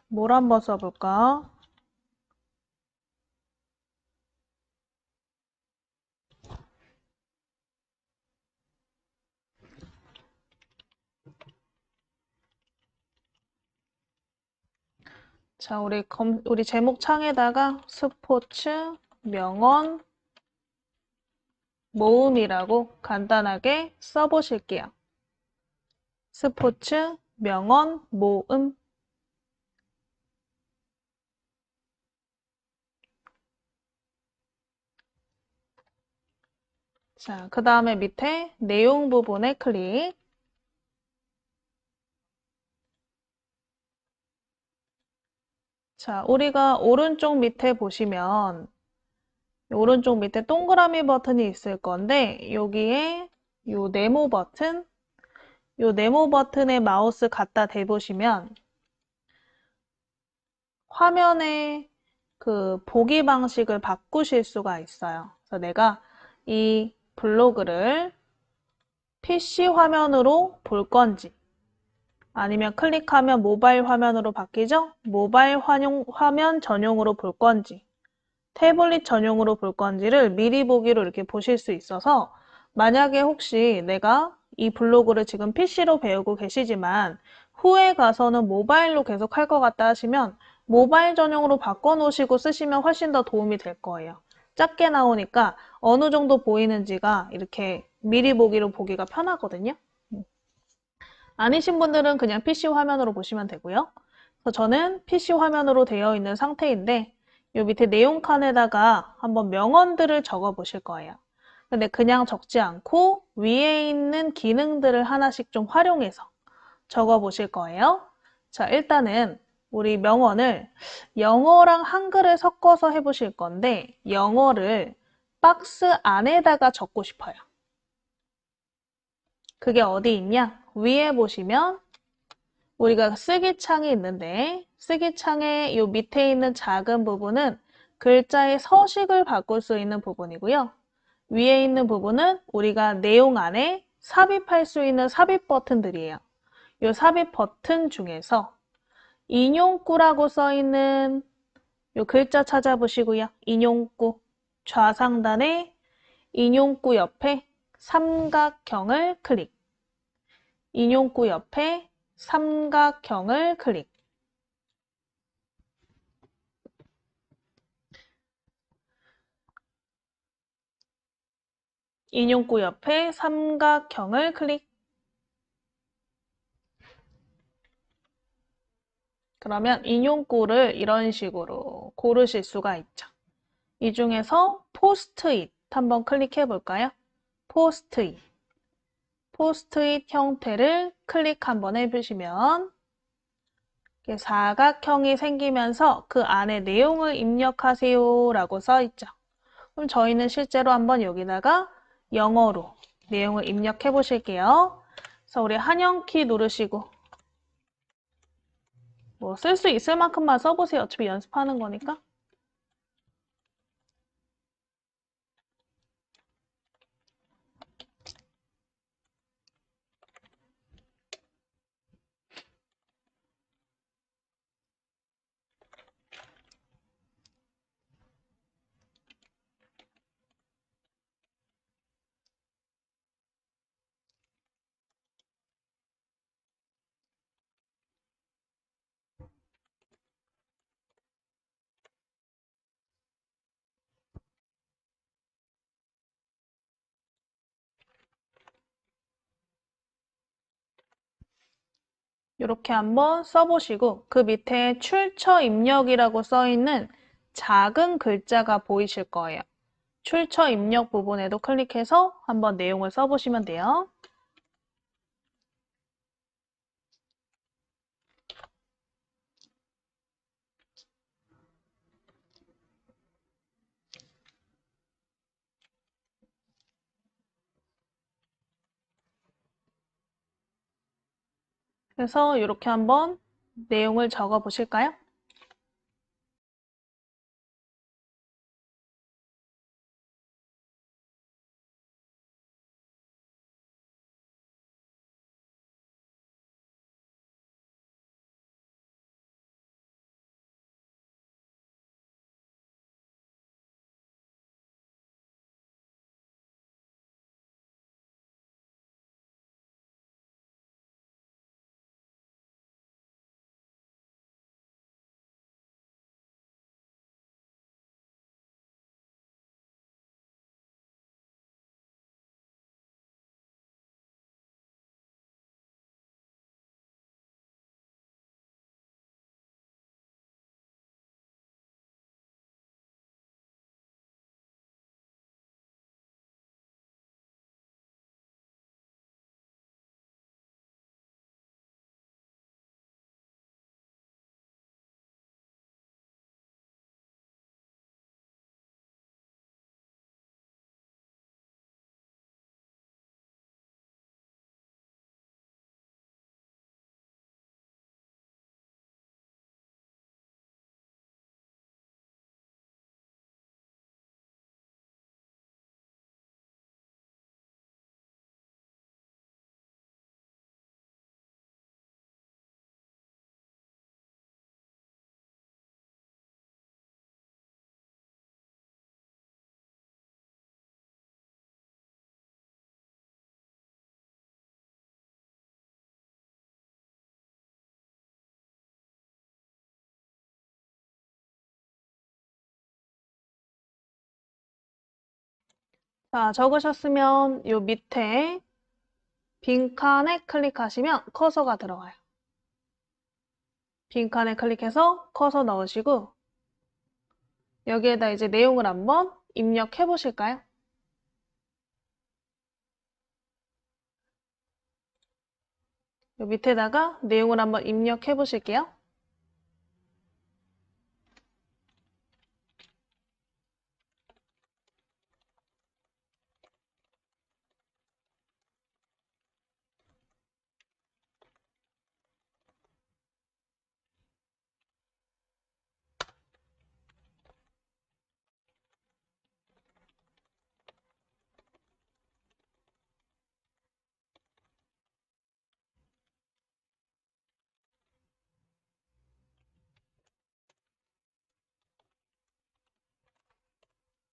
뭘 한번 써볼까? 자, 우리 제목 창에다가 스포츠 명언 모음이라고 간단하게 써보실게요. 스포츠 명언 모음. 자, 그 다음에 밑에 내용 부분에 클릭. 자, 우리가 오른쪽 밑에 보시면 오른쪽 밑에 동그라미 버튼이 있을 건데 여기에 요 네모 버튼에 마우스 갖다 대보시면 화면에 그 보기 방식을 바꾸실 수가 있어요. 그래서 내가 이 블로그를 PC 화면으로 볼 건지 아니면 클릭하면 모바일 화면으로 바뀌죠? 모바일 화면 전용으로 볼 건지 태블릿 전용으로 볼 건지를 미리 보기로 이렇게 보실 수 있어서 만약에 혹시 내가 이 블로그를 지금 PC로 배우고 계시지만 후에 가서는 모바일로 계속 할 것 같다 하시면 모바일 전용으로 바꿔놓으시고 쓰시면 훨씬 더 도움이 될 거예요. 작게 나오니까 어느 정도 보이는지가 이렇게 미리 보기로 보기가 편하거든요. 아니신 분들은 그냥 PC 화면으로 보시면 되고요. 그래서 저는 PC 화면으로 되어 있는 상태인데 요 밑에 내용 칸에다가 한번 명언들을 적어 보실 거예요. 근데 그냥 적지 않고 위에 있는 기능들을 하나씩 좀 활용해서 적어 보실 거예요. 자, 일단은 우리 명언을 영어랑 한글을 섞어서 해보실 건데 영어를 박스 안에다가 적고 싶어요. 그게 어디 있냐? 위에 보시면 우리가 쓰기창이 있는데 쓰기창의 요 밑에 있는 작은 부분은 글자의 서식을 바꿀 수 있는 부분이고요. 위에 있는 부분은 우리가 내용 안에 삽입할 수 있는 삽입 버튼들이에요. 요 삽입 버튼 중에서 인용구라고 써있는 요 글자 찾아보시고요. 인용구 좌상단에 인용구 옆에 삼각형을 클릭. 인용구 옆에 삼각형을 클릭. 인용구 옆에 삼각형을 클릭. 그러면 인용구를 이런 식으로 고르실 수가 있죠. 이 중에서 포스트잇 한번 클릭해 볼까요? 포스트잇. 포스트잇 형태를 클릭 한번 해보시면 사각형이 생기면서 그 안에 내용을 입력하세요 라고 써 있죠. 그럼 저희는 실제로 한번 여기다가 영어로 내용을 입력해 보실게요. 그래서 우리 한영키 누르시고 뭐 쓸 수 있을 만큼만 써보세요. 어차피 연습하는 거니까. 이렇게 한번 써보시고 그 밑에 출처 입력이라고 써있는 작은 글자가 보이실 거예요. 출처 입력 부분에도 클릭해서 한번 내용을 써보시면 돼요. 그래서 이렇게 한번 내용을 적어 보실까요? 자, 적으셨으면 요 밑에 빈칸에 클릭하시면 커서가 들어가요. 빈칸에 클릭해서 커서 넣으시고 여기에다 이제 내용을 한번 입력해 보실까요? 요 밑에다가 내용을 한번 입력해 보실게요.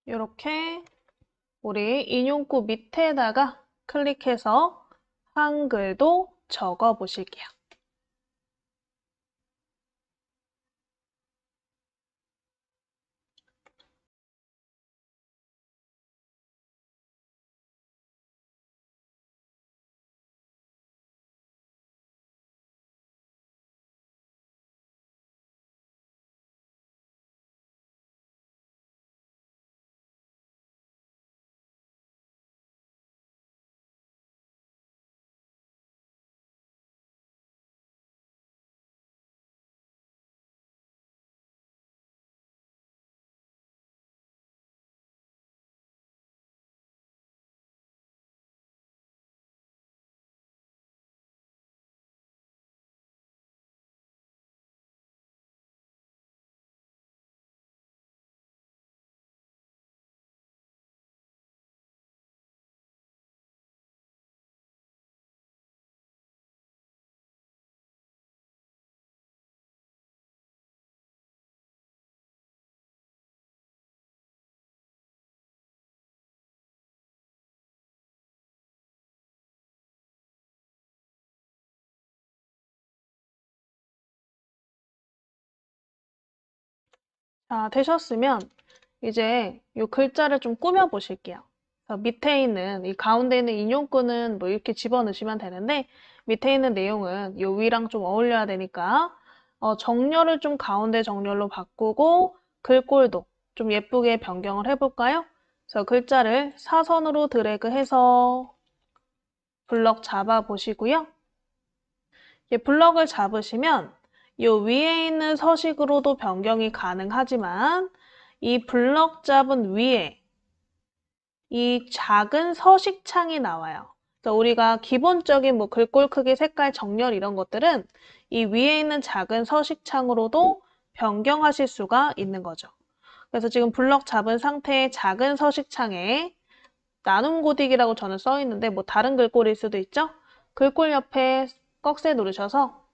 이렇게 우리 인용구 밑에다가 클릭해서 한글도 적어 보실게요. 자, 되셨으면 이제 이 글자를 좀 꾸며 보실게요. 밑에 있는 이 가운데 있는 인용구는 뭐 이렇게 집어넣으시면 되는데 밑에 있는 내용은 이 위랑 좀 어울려야 되니까 정렬을 좀 가운데 정렬로 바꾸고 글꼴도 좀 예쁘게 변경을 해볼까요? 그래서 글자를 사선으로 드래그해서 블럭 잡아 보시고요. 블럭을 잡으시면 이 위에 있는 서식으로도 변경이 가능하지만 이 블럭 잡은 위에 이 작은 서식창이 나와요. 그래서 우리가 기본적인 뭐 글꼴 크기, 색깔, 정렬 이런 것들은 이 위에 있는 작은 서식창으로도 변경하실 수가 있는 거죠. 그래서 지금 블럭 잡은 상태의 작은 서식창에 나눔 고딕이라고 저는 써 있는데 뭐 다른 글꼴일 수도 있죠? 글꼴 옆에 꺽쇠 누르셔서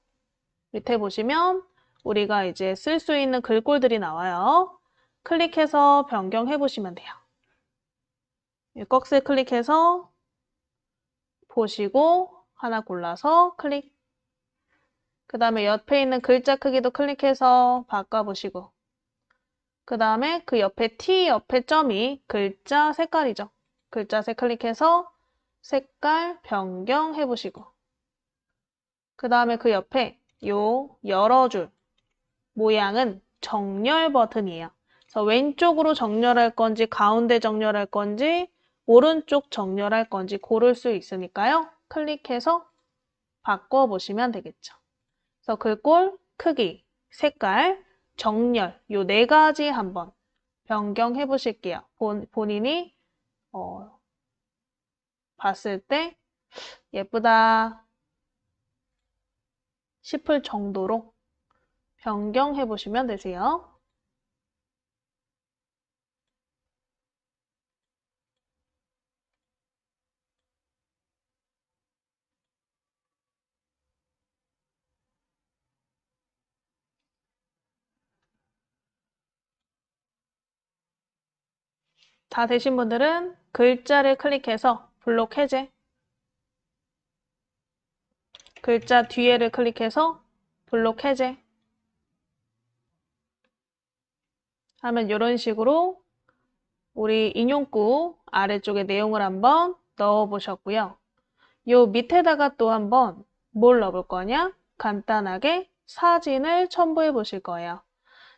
밑에 보시면 우리가 이제 쓸 수 있는 글꼴들이 나와요. 클릭해서 변경해 보시면 돼요. 꺽쇠 클릭해서 보시고 하나 골라서 클릭. 그 다음에 옆에 있는 글자 크기도 클릭해서 바꿔보시고 그 다음에 그 옆에 T 옆에 점이 글자 색깔이죠. 글자 색 클릭해서 색깔 변경해 보시고 그 다음에 그 옆에 요 여러 줄 모양은 정렬 버튼이에요. 그래서 왼쪽으로 정렬할 건지 가운데 정렬할 건지 오른쪽 정렬할 건지 고를 수 있으니까요. 클릭해서 바꿔보시면 되겠죠. 그래서 글꼴, 크기, 색깔, 정렬 요 네 가지 한번 변경해 보실게요. 본인이 봤을 때 예쁘다 싶을 정도로 변경해 보시면 되세요. 다 되신 분들은 글자를 클릭해서 블록 해제, 글자 뒤에를 클릭해서 블록 해제 하면 이런 식으로 우리 인용구 아래쪽에 내용을 한번 넣어 보셨고요. 요 밑에다가 또 한번 뭘 넣어볼 거냐? 간단하게 사진을 첨부해 보실 거예요.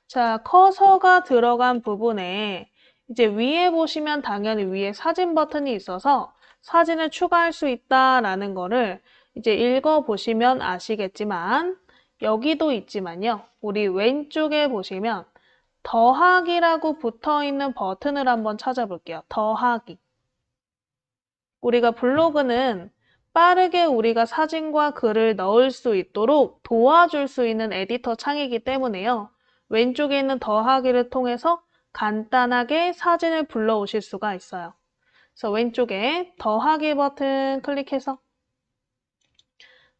자, 커서가 들어간 부분에 이제 위에 보시면 당연히 위에 사진 버튼이 있어서 사진을 추가할 수 있다라는 거를 이제 읽어보시면 아시겠지만 여기도 있지만요. 우리 왼쪽에 보시면 더하기라고 붙어있는 버튼을 한번 찾아볼게요. 더하기. 우리가 블로그는 빠르게 우리가 사진과 글을 넣을 수 있도록 도와줄 수 있는 에디터 창이기 때문에요. 왼쪽에 있는 더하기를 통해서 간단하게 사진을 불러오실 수가 있어요. 그래서 왼쪽에 더하기 버튼 클릭해서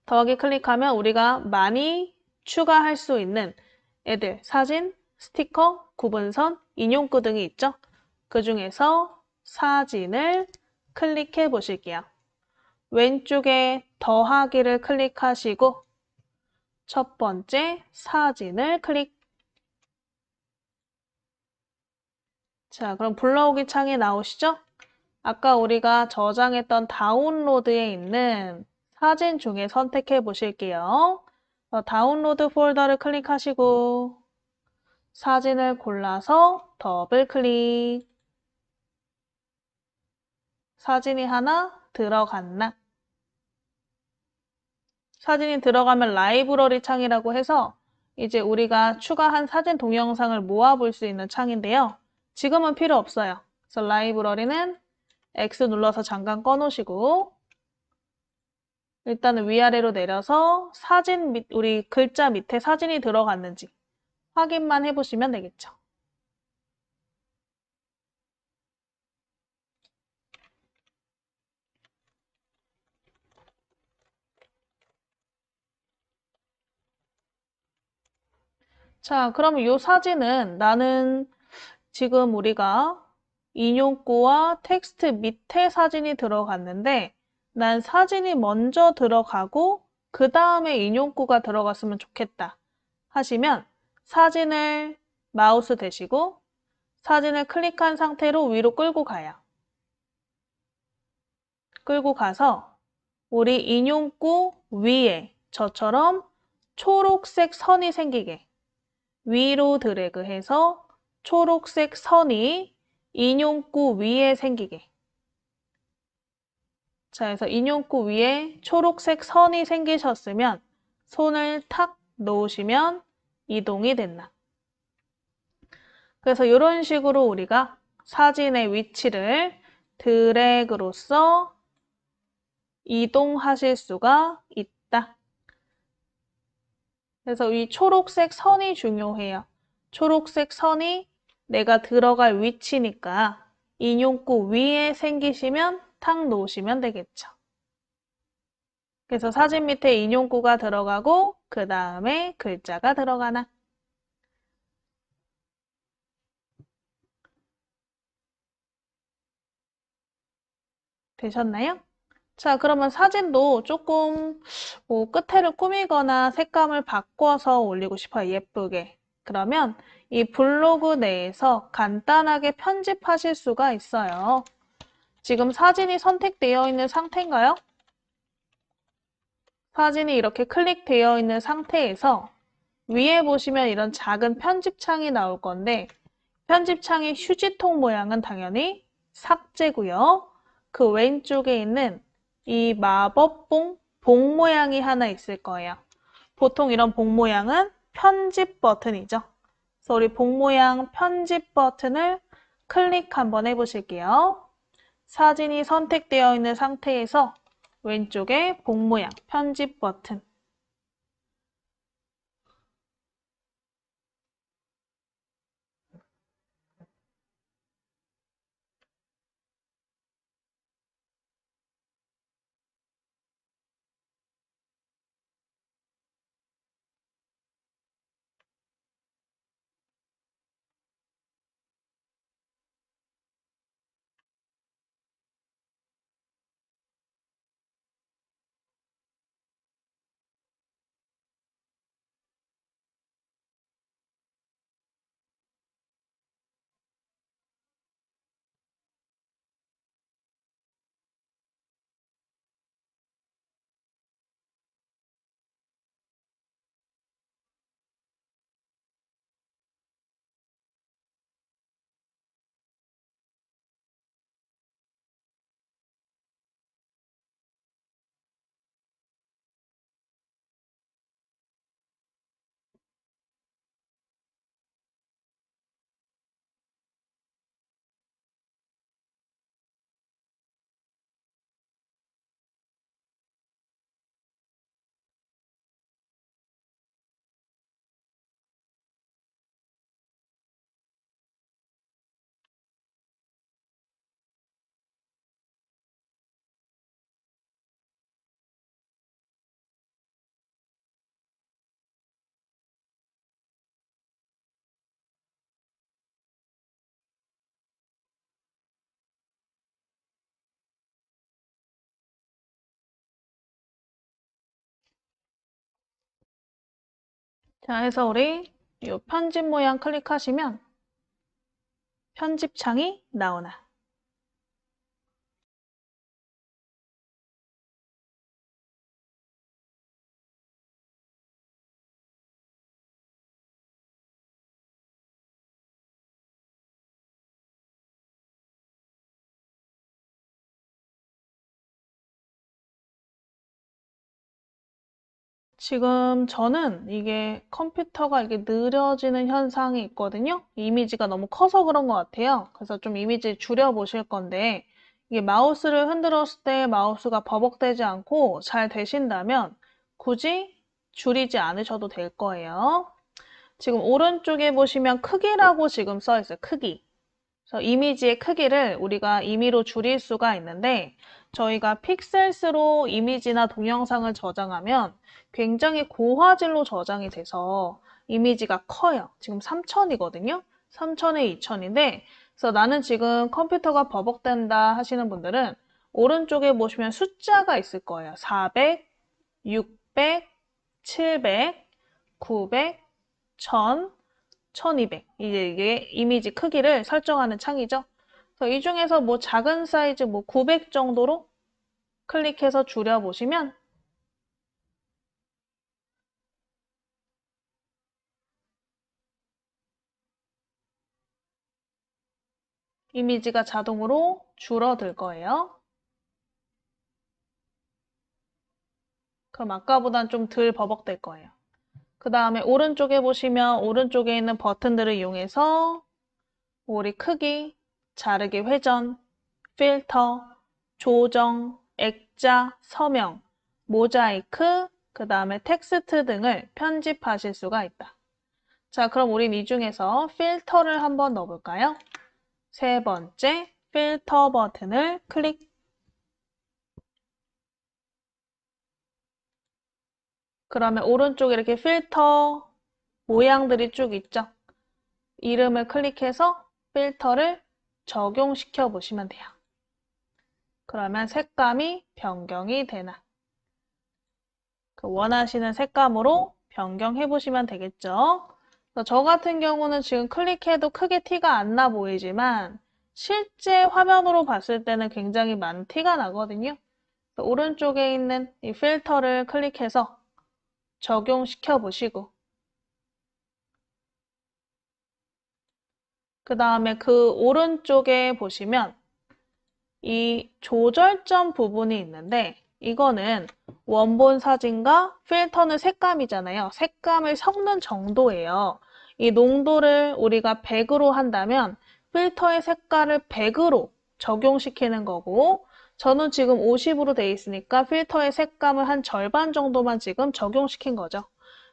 더하기 클릭하면 우리가 많이 추가할 수 있는 애들, 사진, 스티커, 구분선, 인용구 등이 있죠. 그 중에서 사진을 클릭해 보실게요. 왼쪽에 더하기를 클릭하시고 첫 번째 사진을 클릭. 자, 그럼 불러오기 창이 나오시죠? 아까 우리가 저장했던 다운로드에 있는 사진 중에 선택해 보실게요. 다운로드 폴더를 클릭하시고 사진을 골라서 더블 클릭. 사진이 하나 들어갔나? 사진이 들어가면 라이브러리 창이라고 해서 이제 우리가 추가한 사진 동영상을 모아볼 수 있는 창인데요. 지금은 필요 없어요. 그래서 라이브러리는 X 눌러서 잠깐 꺼놓으시고 일단은 위아래로 내려서 사진 우리 글자 밑에 사진이 들어갔는지 확인만 해보시면 되겠죠. 자, 그러면 이 사진은 나는 지금 우리가 인용구와 텍스트 밑에 사진이 들어갔는데 난 사진이 먼저 들어가고 그 다음에 인용구가 들어갔으면 좋겠다 하시면 사진을 마우스 대시고 사진을 클릭한 상태로 위로 끌고 가요. 끌고 가서 우리 인용구 위에 저처럼 초록색 선이 생기게 위로 드래그해서 초록색 선이 인용구 위에 생기게. 자, 그래서 인용구 위에 초록색 선이 생기셨으면 손을 탁 놓으시면 이동이 된다. 그래서 이런 식으로 우리가 사진의 위치를 드래그로서 이동하실 수가 있다. 그래서 이 초록색 선이 중요해요. 초록색 선이 내가 들어갈 위치니까 인용구 위에 생기시면 탁 놓으시면 되겠죠. 그래서 사진 밑에 인용구가 들어가고 그 다음에 글자가 들어가나. 되셨나요? 자, 그러면 사진도 조금 끝에를 꾸미거나 색감을 바꿔서 올리고 싶어요. 예쁘게. 그러면 이 블로그 내에서 간단하게 편집하실 수가 있어요. 지금 사진이 선택되어 있는 상태인가요? 사진이 이렇게 클릭되어 있는 상태에서 위에 보시면 이런 작은 편집창이 나올 건데 편집창의 휴지통 모양은 당연히 삭제고요. 그 왼쪽에 있는 이 마법봉 봉 모양이 하나 있을 거예요. 보통 이런 봉 모양은 편집 버튼이죠. 그래서 우리 봉 모양 편집 버튼을 클릭 한번 해보실게요. 사진이 선택되어 있는 상태에서 왼쪽에 봉 모양 편집 버튼 자, 해서 우리 이 편집 모양 클릭하시면 편집창이 나오나. 지금 저는 이게 컴퓨터가 이게 느려지는 현상이 있거든요. 이미지가 너무 커서 그런 것 같아요. 그래서 좀 이미지 줄여보실 건데, 이게 마우스를 흔들었을 때 마우스가 버벅대지 않고 잘 되신다면 굳이 줄이지 않으셔도 될 거예요. 지금 오른쪽에 보시면 크기라고 지금 써 있어요. 크기. 그래서 이미지의 크기를 우리가 임의로 줄일 수가 있는데 저희가 픽셀스로 이미지나 동영상을 저장하면 굉장히 고화질로 저장이 돼서 이미지가 커요. 지금 3000이거든요. 3000에 2000인데 그래서 나는 지금 컴퓨터가 버벅댄다 하시는 분들은 오른쪽에 보시면 숫자가 있을 거예요. 400, 600, 700, 900, 1000, 1200. 이제 이게 이미지 크기를 설정하는 창이죠. 그래서 이 중에서 뭐 작은 사이즈 뭐 900 정도로 클릭해서 줄여보시면 이미지가 자동으로 줄어들 거예요. 그럼 아까보단 좀 덜 버벅될 거예요. 그 다음에 오른쪽에 보시면 오른쪽에 있는 버튼들을 이용해서 우리 크기, 자르기 회전, 필터, 조정, 액자, 서명, 모자이크, 그 다음에 텍스트 등을 편집하실 수가 있다. 자, 그럼 우린 이 중에서 필터를 한번 넣어볼까요? 세 번째, 필터 버튼을 클릭. 그러면 오른쪽에 이렇게 필터 모양들이 쭉 있죠? 이름을 클릭해서 필터를 적용시켜 보시면 돼요. 그러면 색감이 변경이 되나? 그 원하시는 색감으로 변경해 보시면 되겠죠? 저 같은 경우는 지금 클릭해도 크게 티가 안 나 보이지만 실제 화면으로 봤을 때는 굉장히 많은 티가 나거든요. 오른쪽에 있는 이 필터를 클릭해서 적용시켜 보시고 그 다음에 그 오른쪽에 보시면 이 조절점 부분이 있는데 이거는 원본 사진과 필터는 색감이잖아요. 색감을 섞는 정도예요. 이 농도를 우리가 100으로 한다면 필터의 색깔을 100으로 적용시키는 거고 저는 지금 50으로 돼 있으니까 필터의 색감을 한 절반 정도만 지금 적용시킨 거죠.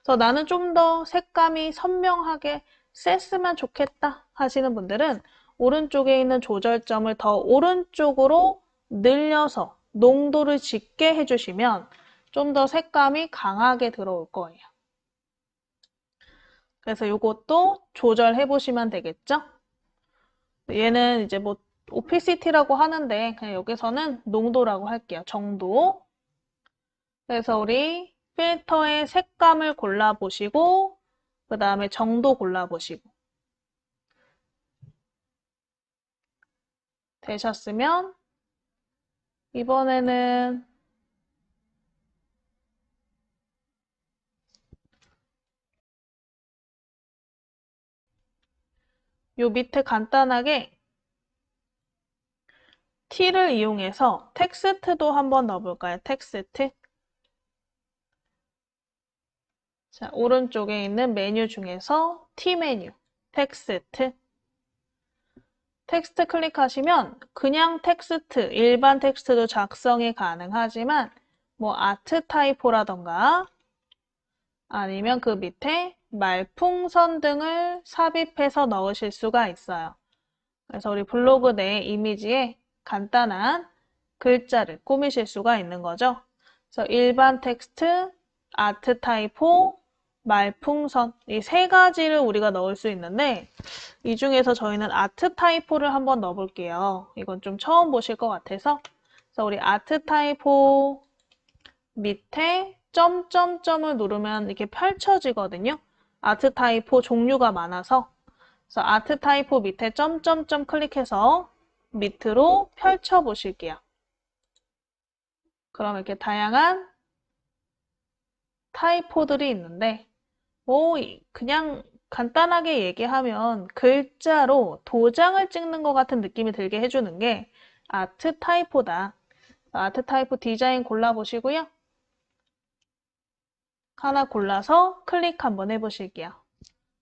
그래서 나는 좀 더 색감이 선명하게 셌으면 좋겠다 하시는 분들은 오른쪽에 있는 조절점을 더 오른쪽으로 늘려서 농도를 짙게 해주시면 좀 더 색감이 강하게 들어올 거예요. 그래서 이것도 조절해 보시면 되겠죠? 얘는 이제 뭐 오피시티라고 하는데 그냥 여기서는 농도라고 할게요. 정도. 그래서 우리 필터의 색감을 골라보시고 그 다음에 정도 골라보시고 되셨으면 이번에는 요 밑에 간단하게 T를 이용해서 텍스트도 한번 넣어볼까요? 텍스트. 자, 오른쪽에 있는 메뉴 중에서 T 메뉴, 텍스트. 텍스트 클릭하시면 그냥 텍스트, 일반 텍스트도 작성이 가능하지만 뭐 아트 타이포라던가 아니면 그 밑에 말풍선 등을 삽입해서 넣으실 수가 있어요. 그래서 우리 블로그 내 이미지에 간단한 글자를 꾸미실 수가 있는 거죠. 그래서 일반 텍스트, 아트 타이포, 말풍선 이 세 가지를 우리가 넣을 수 있는데 이 중에서 저희는 아트 타이포를 한번 넣어볼게요. 이건 좀 처음 보실 것 같아서 그래서 우리 아트 타이포 밑에 점점점을 누르면 이렇게 펼쳐지거든요. 아트 타입호 종류가 많아서 그래서 아트 타입호 밑에 점점점 클릭해서 밑으로 펼쳐 보실게요. 그럼 이렇게 다양한 타입호들이 있는데 그냥 간단하게 얘기하면 글자로 도장을 찍는 것 같은 느낌이 들게 해주는 게 아트 타입호다. 아트 타입호 디자인 골라보시고요. 하나 골라서 클릭 한번 해보실게요.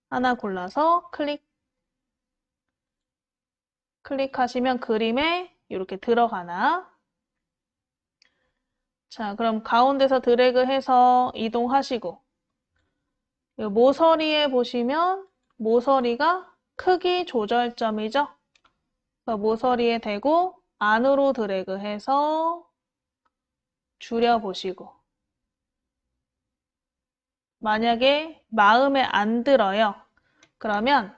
하나 골라서 클릭하시면 그림에 이렇게 들어가나. 자, 그럼 가운데서 드래그해서 이동하시고 이 모서리에 보시면 모서리가 크기 조절점이죠. 모서리에 대고 안으로 드래그해서 줄여보시고 만약에 마음에 안 들어요. 그러면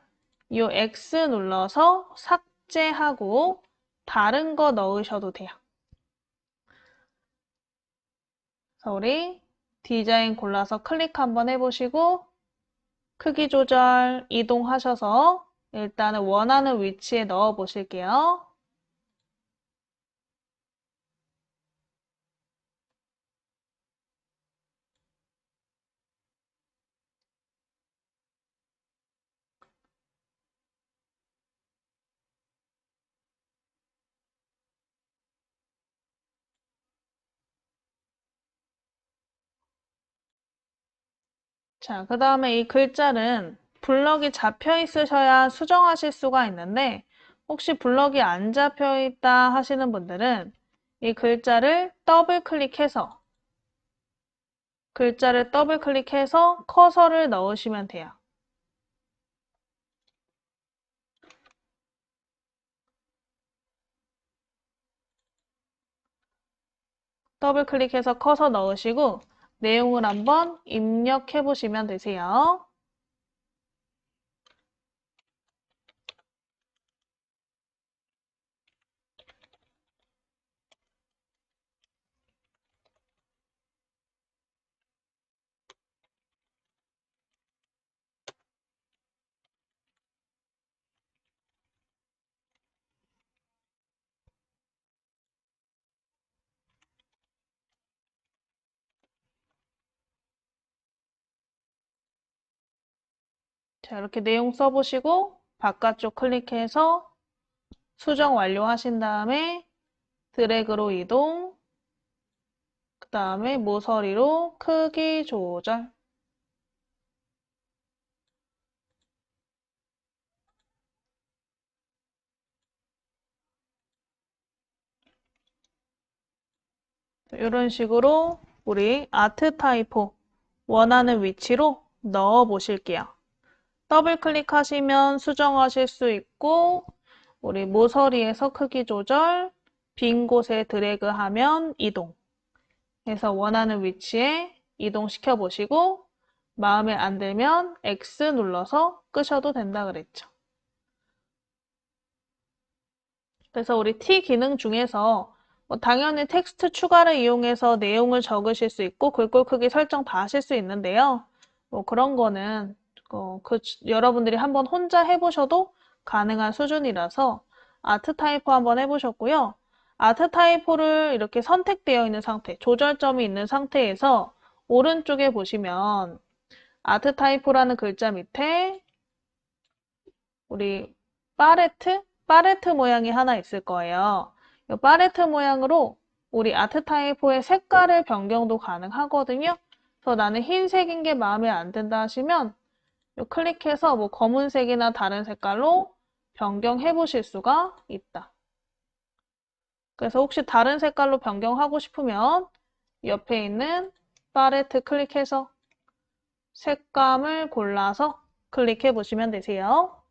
이 X 눌러서 삭제하고 다른 거 넣으셔도 돼요. 그래서 우리 디자인 골라서 클릭 한번 해보시고 크기 조절 이동하셔서 일단은 원하는 위치에 넣어 보실게요. 자, 그 다음에 이 글자는 블럭이 잡혀 있으셔야 수정하실 수가 있는데 혹시 블럭이 안 잡혀 있다 하시는 분들은 이 글자를 더블 클릭해서 커서를 넣으시면 돼요. 더블 클릭해서 커서 넣으시고 내용을 한번 입력해 보시면 되세요. 자, 이렇게 내용 써보시고 바깥쪽 클릭해서 수정 완료하신 다음에 드래그로 이동, 그 다음에 모서리로 크기 조절. 이런 식으로 우리 아트 타입호 원하는 위치로 넣어 보실게요. 더블 클릭하시면 수정하실 수 있고 우리 모서리에서 크기 조절, 빈 곳에 드래그하면 이동 해서 원하는 위치에 이동시켜 보시고 마음에 안 들면 X 눌러서 끄셔도 된다 그랬죠. 그래서 우리 T 기능 중에서 당연히 텍스트 추가를 이용해서 내용을 적으실 수 있고 글꼴 크기 설정 다 하실 수 있는데요. 그런 거는 여러분들이 한번 혼자 해보셔도 가능한 수준이라서 아트 타입호 한번 해보셨고요. 아트 타입호를 이렇게 선택되어 있는 상태, 조절점이 있는 상태에서 오른쪽에 보시면 아트 타입호라는 글자 밑에 우리 파레트 모양이 하나 있을 거예요. 이 파레트 모양으로 우리 아트 타입호의 색깔의 변경도 가능하거든요. 그래서 나는 흰색인 게 마음에 안 든다 하시면 클릭해서 뭐 검은색이나 다른 색깔로 변경해 보실 수가 있다. 그래서 혹시 다른 색깔로 변경하고 싶으면 옆에 있는 팔레트 클릭해서 색감을 골라서 클릭해 보시면 되세요.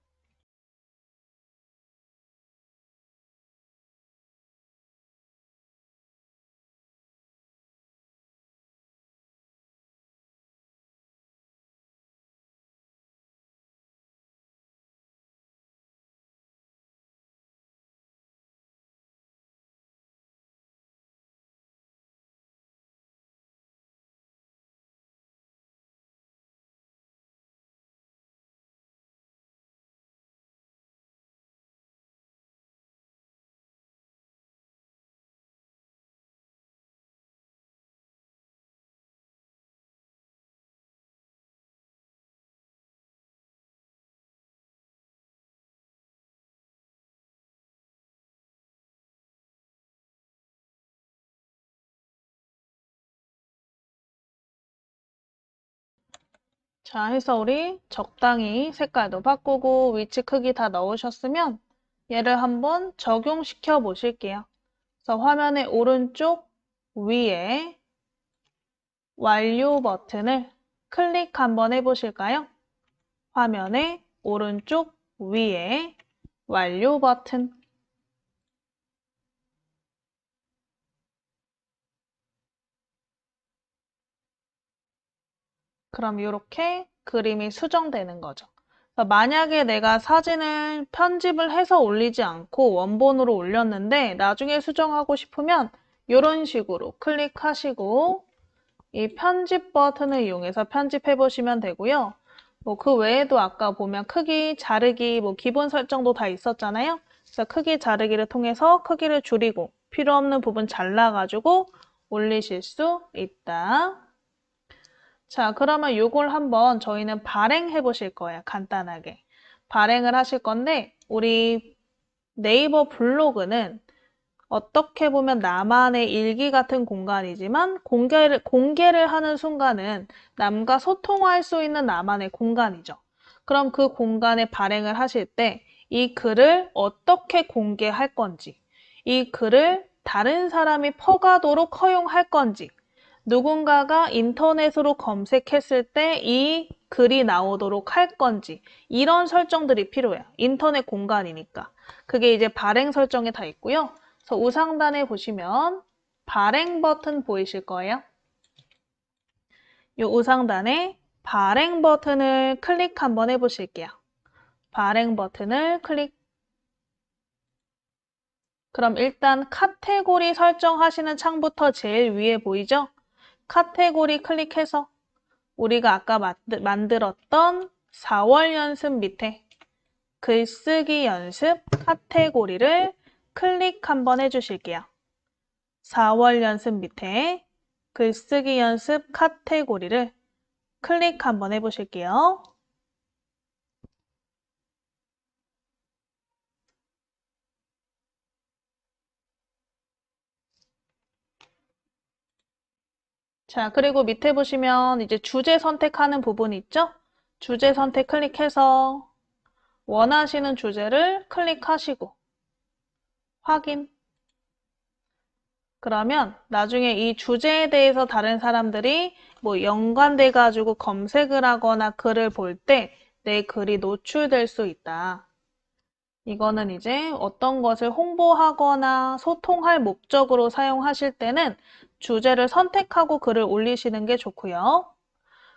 자, 해서 우리 적당히 색깔도 바꾸고 위치 크기 다 넣으셨으면 얘를 한번 적용시켜 보실게요. 그래서 화면의 오른쪽 위에 완료 버튼을 클릭 한번 해보실까요? 화면의 오른쪽 위에 완료 버튼. 그럼 이렇게 그림이 수정되는 거죠. 만약에 내가 사진을 편집을 해서 올리지 않고 원본으로 올렸는데 나중에 수정하고 싶으면 이런 식으로 클릭하시고 이 편집 버튼을 이용해서 편집해 보시면 되고요. 뭐 그 외에도 아까 보면 크기, 자르기, 뭐 기본 설정도 다 있었잖아요. 그래서 크기 자르기를 통해서 크기를 줄이고 필요 없는 부분 잘라가지고 올리실 수 있다. 자, 그러면 이걸 한번 저희는 발행해 보실 거예요. 간단하게. 발행을 하실 건데 우리 네이버 블로그는 어떻게 보면 나만의 일기 같은 공간이지만 공개를 하는 순간은 남과 소통할 수 있는 나만의 공간이죠. 그럼 그 공간에 발행을 하실 때 이 글을 어떻게 공개할 건지, 이 글을 다른 사람이 퍼가도록 허용할 건지, 누군가가 인터넷으로 검색했을 때 이 글이 나오도록 할 건지 이런 설정들이 필요해요. 인터넷 공간이니까. 그게 이제 발행 설정에 다 있고요. 그래서 우상단에 보시면 발행 버튼 보이실 거예요. 이 우상단에 발행 버튼을 클릭 한번 해보실게요. 발행 버튼을 클릭. 그럼 일단 카테고리 설정하시는 창부터 제일 위에 보이죠? 카테고리 클릭해서 우리가 아까 만들었던 4월 연습 밑에 글쓰기 연습 카테고리를 클릭 한번 해주실게요. 4월 연습 밑에 글쓰기 연습 카테고리를 클릭 한번 해보실게요. 자, 그리고 밑에 보시면 이제 주제 선택하는 부분 있죠? 주제 선택 클릭해서 원하시는 주제를 클릭하시고 확인. 그러면 나중에 이 주제에 대해서 다른 사람들이 뭐 연관돼 가지고 검색을 하거나 글을 볼 때 내 글이 노출될 수 있다. 이거는 이제 어떤 것을 홍보하거나 소통할 목적으로 사용하실 때는 주제를 선택하고 글을 올리시는 게 좋고요.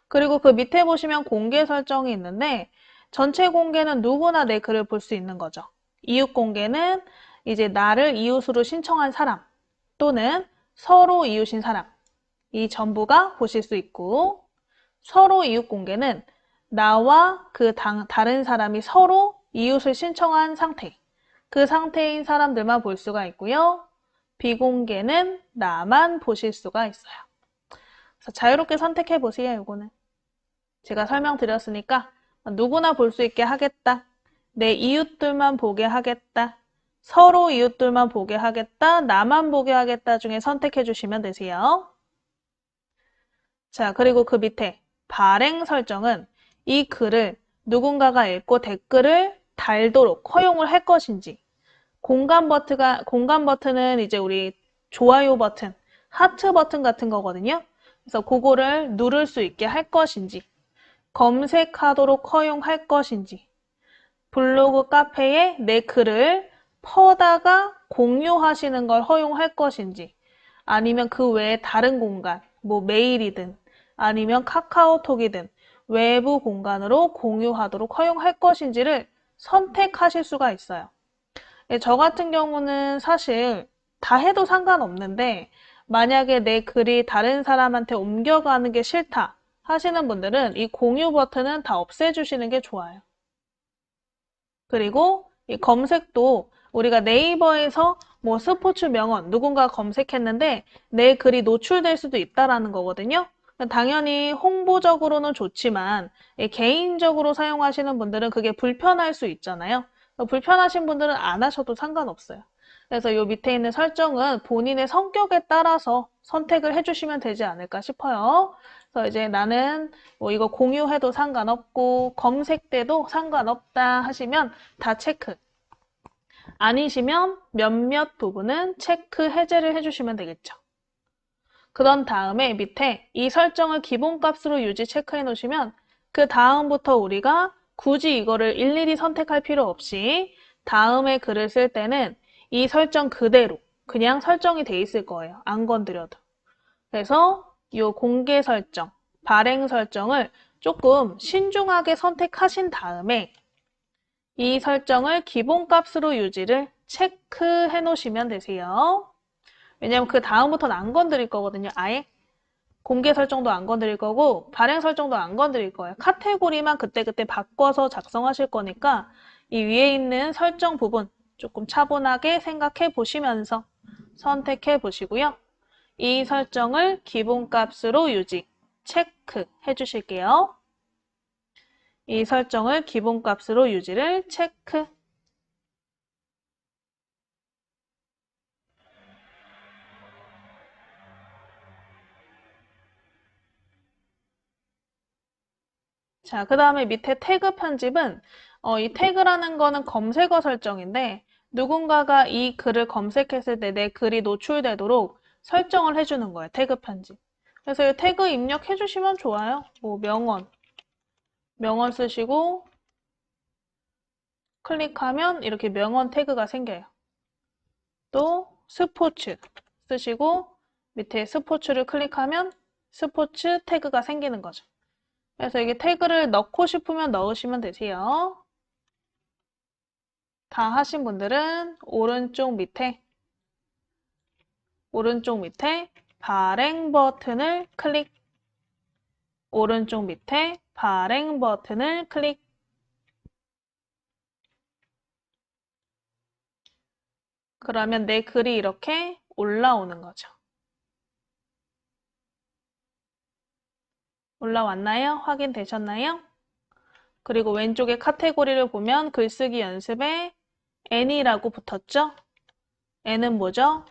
그리고 그 밑에 보시면 공개 설정이 있는데 전체 공개는 누구나 내 글을 볼 수 있는 거죠. 이웃 공개는 이제 나를 이웃으로 신청한 사람 또는 서로 이웃인 사람 이 전부가 보실 수 있고 서로 이웃 공개는 나와 그 다른 사람이 서로 이웃을 신청한 상태 그 상태인 사람들만 볼 수가 있고요. 비공개는 나만 보실 수가 있어요. 그래서 자유롭게 선택해 보세요. 이거는 제가 설명드렸으니까 누구나 볼 수 있게 하겠다. 내 이웃들만 보게 하겠다. 서로 이웃들만 보게 하겠다. 나만 보게 하겠다 중에 선택해 주시면 되세요. 자, 그리고 그 밑에 발행 설정은 이 글을 누군가가 읽고 댓글을 달도록 허용을 할 것인지 공간 버튼은 이제 우리 좋아요 버튼, 하트 버튼 같은 거거든요. 그래서 그거를 누를 수 있게 할 것인지 검색하도록 허용할 것인지 블로그 카페에 내 글을 퍼다가 공유하시는 걸 허용할 것인지 아니면 그 외에 다른 공간, 뭐 메일이든 아니면 카카오톡이든 외부 공간으로 공유하도록 허용할 것인지를 선택하실 수가 있어요. 저 같은 경우는 사실 다 해도 상관없는데 만약에 내 글이 다른 사람한테 옮겨가는 게 싫다 하시는 분들은 이 공유 버튼은 다 없애주시는 게 좋아요. 그리고 이 검색도 우리가 네이버에서 뭐 스포츠 명언 누군가 검색했는데 내 글이 노출될 수도 있다라는 거거든요. 당연히 홍보적으로는 좋지만 개인적으로 사용하시는 분들은 그게 불편할 수 있잖아요. 불편하신 분들은 안 하셔도 상관없어요. 그래서 이 밑에 있는 설정은 본인의 성격에 따라서 선택을 해주시면 되지 않을까 싶어요. 그래서 이제 나는 뭐 이거 공유해도 상관없고 검색돼도 상관없다 하시면 다 체크. 아니시면 몇몇 부분은 체크 해제를 해주시면 되겠죠. 그런 다음에 밑에 이 설정을 기본값으로 유지 체크해 놓으시면 그 다음부터 우리가 굳이 이거를 일일이 선택할 필요 없이 다음에 글을 쓸 때는 이 설정 그대로 그냥 설정이 돼 있을 거예요. 안 건드려도. 그래서 이 공개 설정, 발행 설정을 조금 신중하게 선택하신 다음에 이 설정을 기본값으로 유지를 체크해 놓으시면 되세요. 왜냐면 그 다음부터는 안 건드릴 거거든요. 아예 공개 설정도 안 건드릴 거고 발행 설정도 안 건드릴 거예요. 카테고리만 그때그때 바꿔서 작성하실 거니까 이 위에 있는 설정 부분 조금 차분하게 생각해 보시면서 선택해 보시고요. 이 설정을 기본값으로 유지, 체크해 주실게요. 이 설정을 기본값으로 유지를 체크. 자, 그 다음에 밑에 태그 편집은 이 태그라는 거는 검색어 설정인데 누군가가 이 글을 검색했을 때 내 글이 노출되도록 설정을 해주는 거예요. 태그 편집. 그래서 이 태그 입력해 주시면 좋아요. 뭐 명언 쓰시고 클릭하면 이렇게 명언 태그가 생겨요. 또 스포츠 쓰시고 밑에 스포츠를 클릭하면 스포츠 태그가 생기는 거죠. 그래서 이게 태그를 넣고 싶으면 넣으시면 되세요. 다 하신 분들은 오른쪽 밑에 발행 버튼을 클릭, 오른쪽 밑에 발행 버튼을 클릭. 그러면 내 글이 이렇게 올라오는 거죠. 올라왔나요? 확인되셨나요? 그리고 왼쪽에 카테고리를 보면 글쓰기 연습에 N이라고 붙었죠? N은 뭐죠?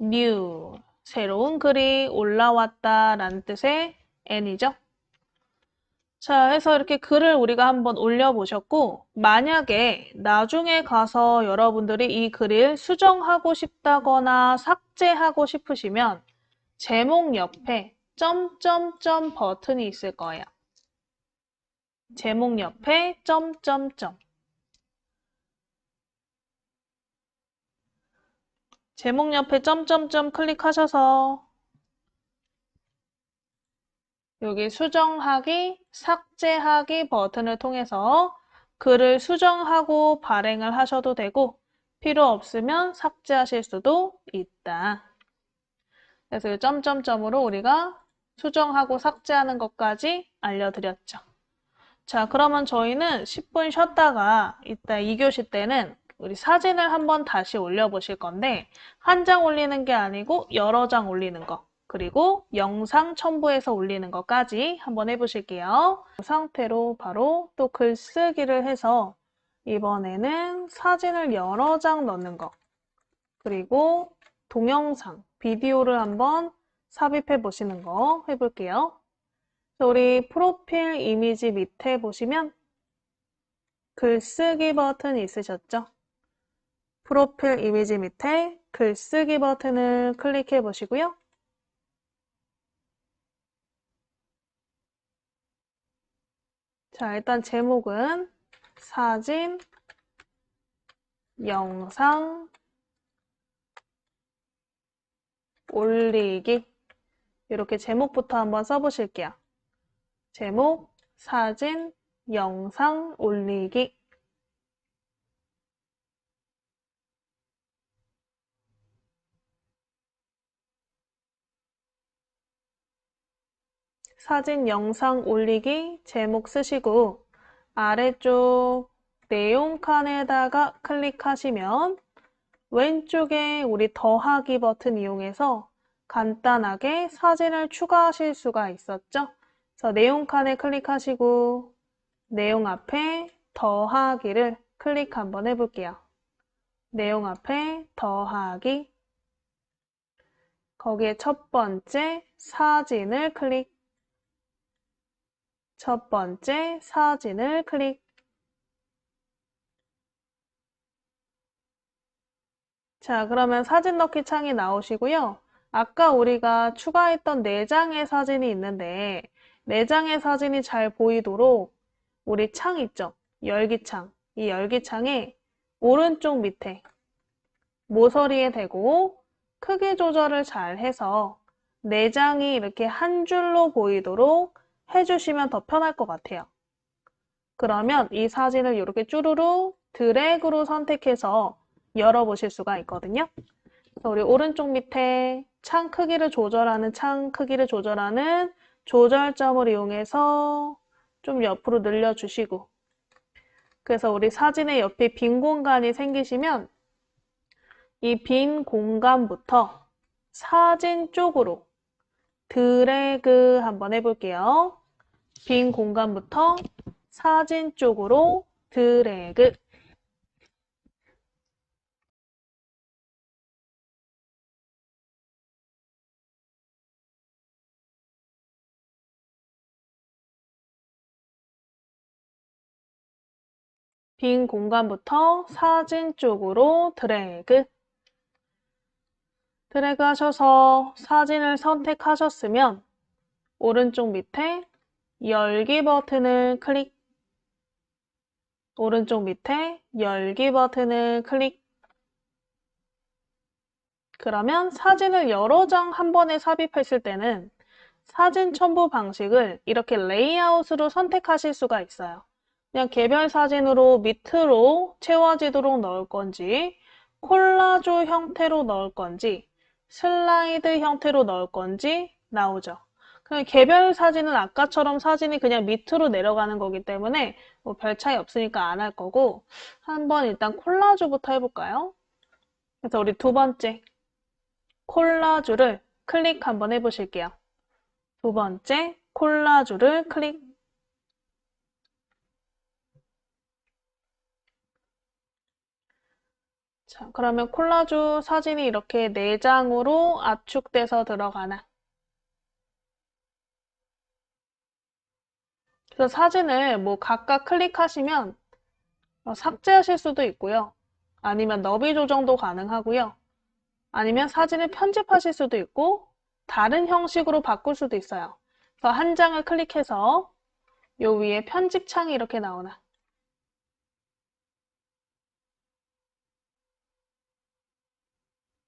New, 새로운 글이 올라왔다 라는 뜻의 N이죠. 자, 해서 이렇게 글을 우리가 한번 올려보셨고, 만약에 나중에 가서 여러분들이 이 글을 수정하고 싶다거나 삭제하고 싶으시면 제목 옆에 점점점 버튼이 있을 거예요. 제목 옆에 점점점. 제목 옆에 점점점 클릭하셔서 여기 수정하기, 삭제하기 버튼을 통해서 글을 수정하고 발행을 하셔도 되고 필요 없으면 삭제하실 수도 있다. 그래서 이 점점점으로 우리가 수정하고 삭제하는 것까지 알려드렸죠. 자, 그러면 저희는 10분 쉬었다가 이따 2교시 때는 우리 사진을 한번 다시 올려보실 건데 한 장 올리는 게 아니고 여러 장 올리는 거 그리고 영상 첨부해서 올리는 것까지 한번 해보실게요. 이 상태로 바로 또 글쓰기를 해서 이번에는 사진을 여러 장 넣는 거 그리고 동영상, 비디오를 한번 삽입해 보시는 거 해볼게요. 우리 프로필 이미지 밑에 보시면 글쓰기 버튼 있으셨죠? 프로필 이미지 밑에 글쓰기 버튼을 클릭해 보시고요. 자, 일단 제목은 사진, 영상, 올리기 이렇게 제목부터 한번 써보실게요. 제목, 사진, 영상, 올리기 사진, 영상 올리기 제목 쓰시고 아래쪽 내용 칸에다가 클릭하시면 왼쪽에 우리 더하기 버튼 이용해서 간단하게 사진을 추가하실 수가 있었죠. 그래서 내용 칸에 클릭하시고 내용 앞에 더하기를 클릭 한번 해볼게요. 내용 앞에 더하기 거기에 첫 번째 사진을 클릭 첫 번째 사진을 클릭. 자, 그러면 사진 넣기 창이 나오시고요. 아까 우리가 추가했던 4장의 사진이 있는데 4장의 사진이 잘 보이도록 우리 창 있죠? 열기창. 이 열기창에 오른쪽 밑에 모서리에 대고 크기 조절을 잘 해서 4장이 이렇게 한 줄로 보이도록 해주시면 더 편할 것 같아요. 그러면 이 사진을 이렇게 쭈루루 드래그로 선택해서 열어보실 수가 있거든요. 그래서 우리 오른쪽 밑에 창 크기를 조절하는 조절점을 이용해서 좀 옆으로 늘려주시고, 그래서 우리 사진의 옆에 빈 공간이 생기시면 이 빈 공간부터 사진 쪽으로 드래그 한번 해볼게요. 빈 공간부터 사진 쪽으로 드래그. 빈 공간부터 사진 쪽으로 드래그. 드래그 하셔서 사진을 선택하셨으면 오른쪽 밑에 열기 버튼을 클릭. 오른쪽 밑에 열기 버튼을 클릭. 그러면 사진을 여러 장 한 번에 삽입했을 때는 사진 첨부 방식을 이렇게 레이아웃으로 선택하실 수가 있어요. 그냥 개별 사진으로 밑으로 채워지도록 넣을 건지, 콜라주 형태로 넣을 건지, 슬라이드 형태로 넣을 건지 나오죠. 그냥 개별 사진은 아까처럼 사진이 그냥 밑으로 내려가는 거기 때문에 뭐 별 차이 없으니까 안 할 거고, 한번 일단 콜라주부터 해볼까요? 그래서 우리 두 번째 콜라주를 클릭 한번 해보실게요. 두 번째 콜라주를 클릭. 자, 그러면 콜라주 사진이 이렇게 4장으로 압축돼서 들어가나. 그래서 사진을 뭐 각각 클릭하시면 삭제하실 수도 있고요. 아니면 너비 조정도 가능하고요. 아니면 사진을 편집하실 수도 있고 다른 형식으로 바꿀 수도 있어요. 그래서 한 장을 클릭해서 요 위에 편집 창이 이렇게 나오나.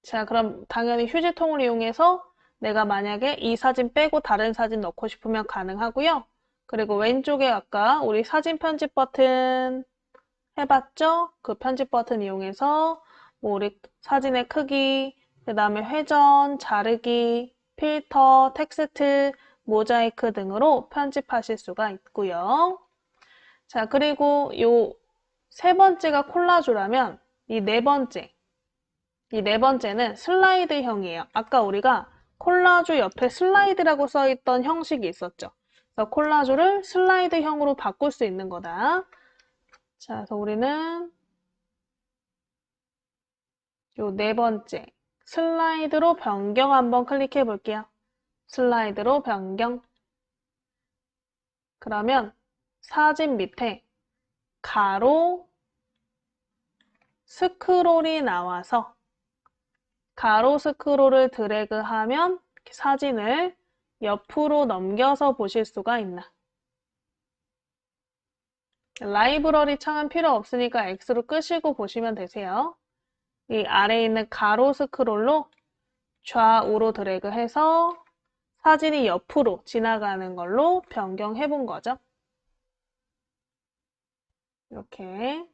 자, 그럼 당연히 휴지통을 이용해서 내가 만약에 이 사진 빼고 다른 사진 넣고 싶으면 가능하고요. 그리고 왼쪽에 아까 우리 사진 편집 버튼 해봤죠? 그 편집 버튼 이용해서 뭐 우리 사진의 크기, 그 다음에 회전, 자르기, 필터, 텍스트, 모자이크 등으로 편집하실 수가 있고요. 자, 그리고 요 세 번째가 콜라주라면 이 네 번째는 슬라이드형이에요. 아까 우리가 콜라주 옆에 슬라이드라고 써있던 형식이 있었죠. 그래서 콜라주를 슬라이드형으로 바꿀 수 있는 거다. 자, 그래서 우리는 요 네 번째 슬라이드로 변경 한번 클릭해 볼게요. 슬라이드로 변경. 그러면 사진 밑에 가로 스크롤이 나와서 가로 스크롤을 드래그하면 사진을 옆으로 넘겨서 보실 수가 있나. 라이브러리 창은 필요 없으니까 X로 끄시고 보시면 되세요. 이 아래에 있는 가로 스크롤로 좌우로 드래그해서 사진이 옆으로 지나가는 걸로 변경해 본 거죠. 이렇게.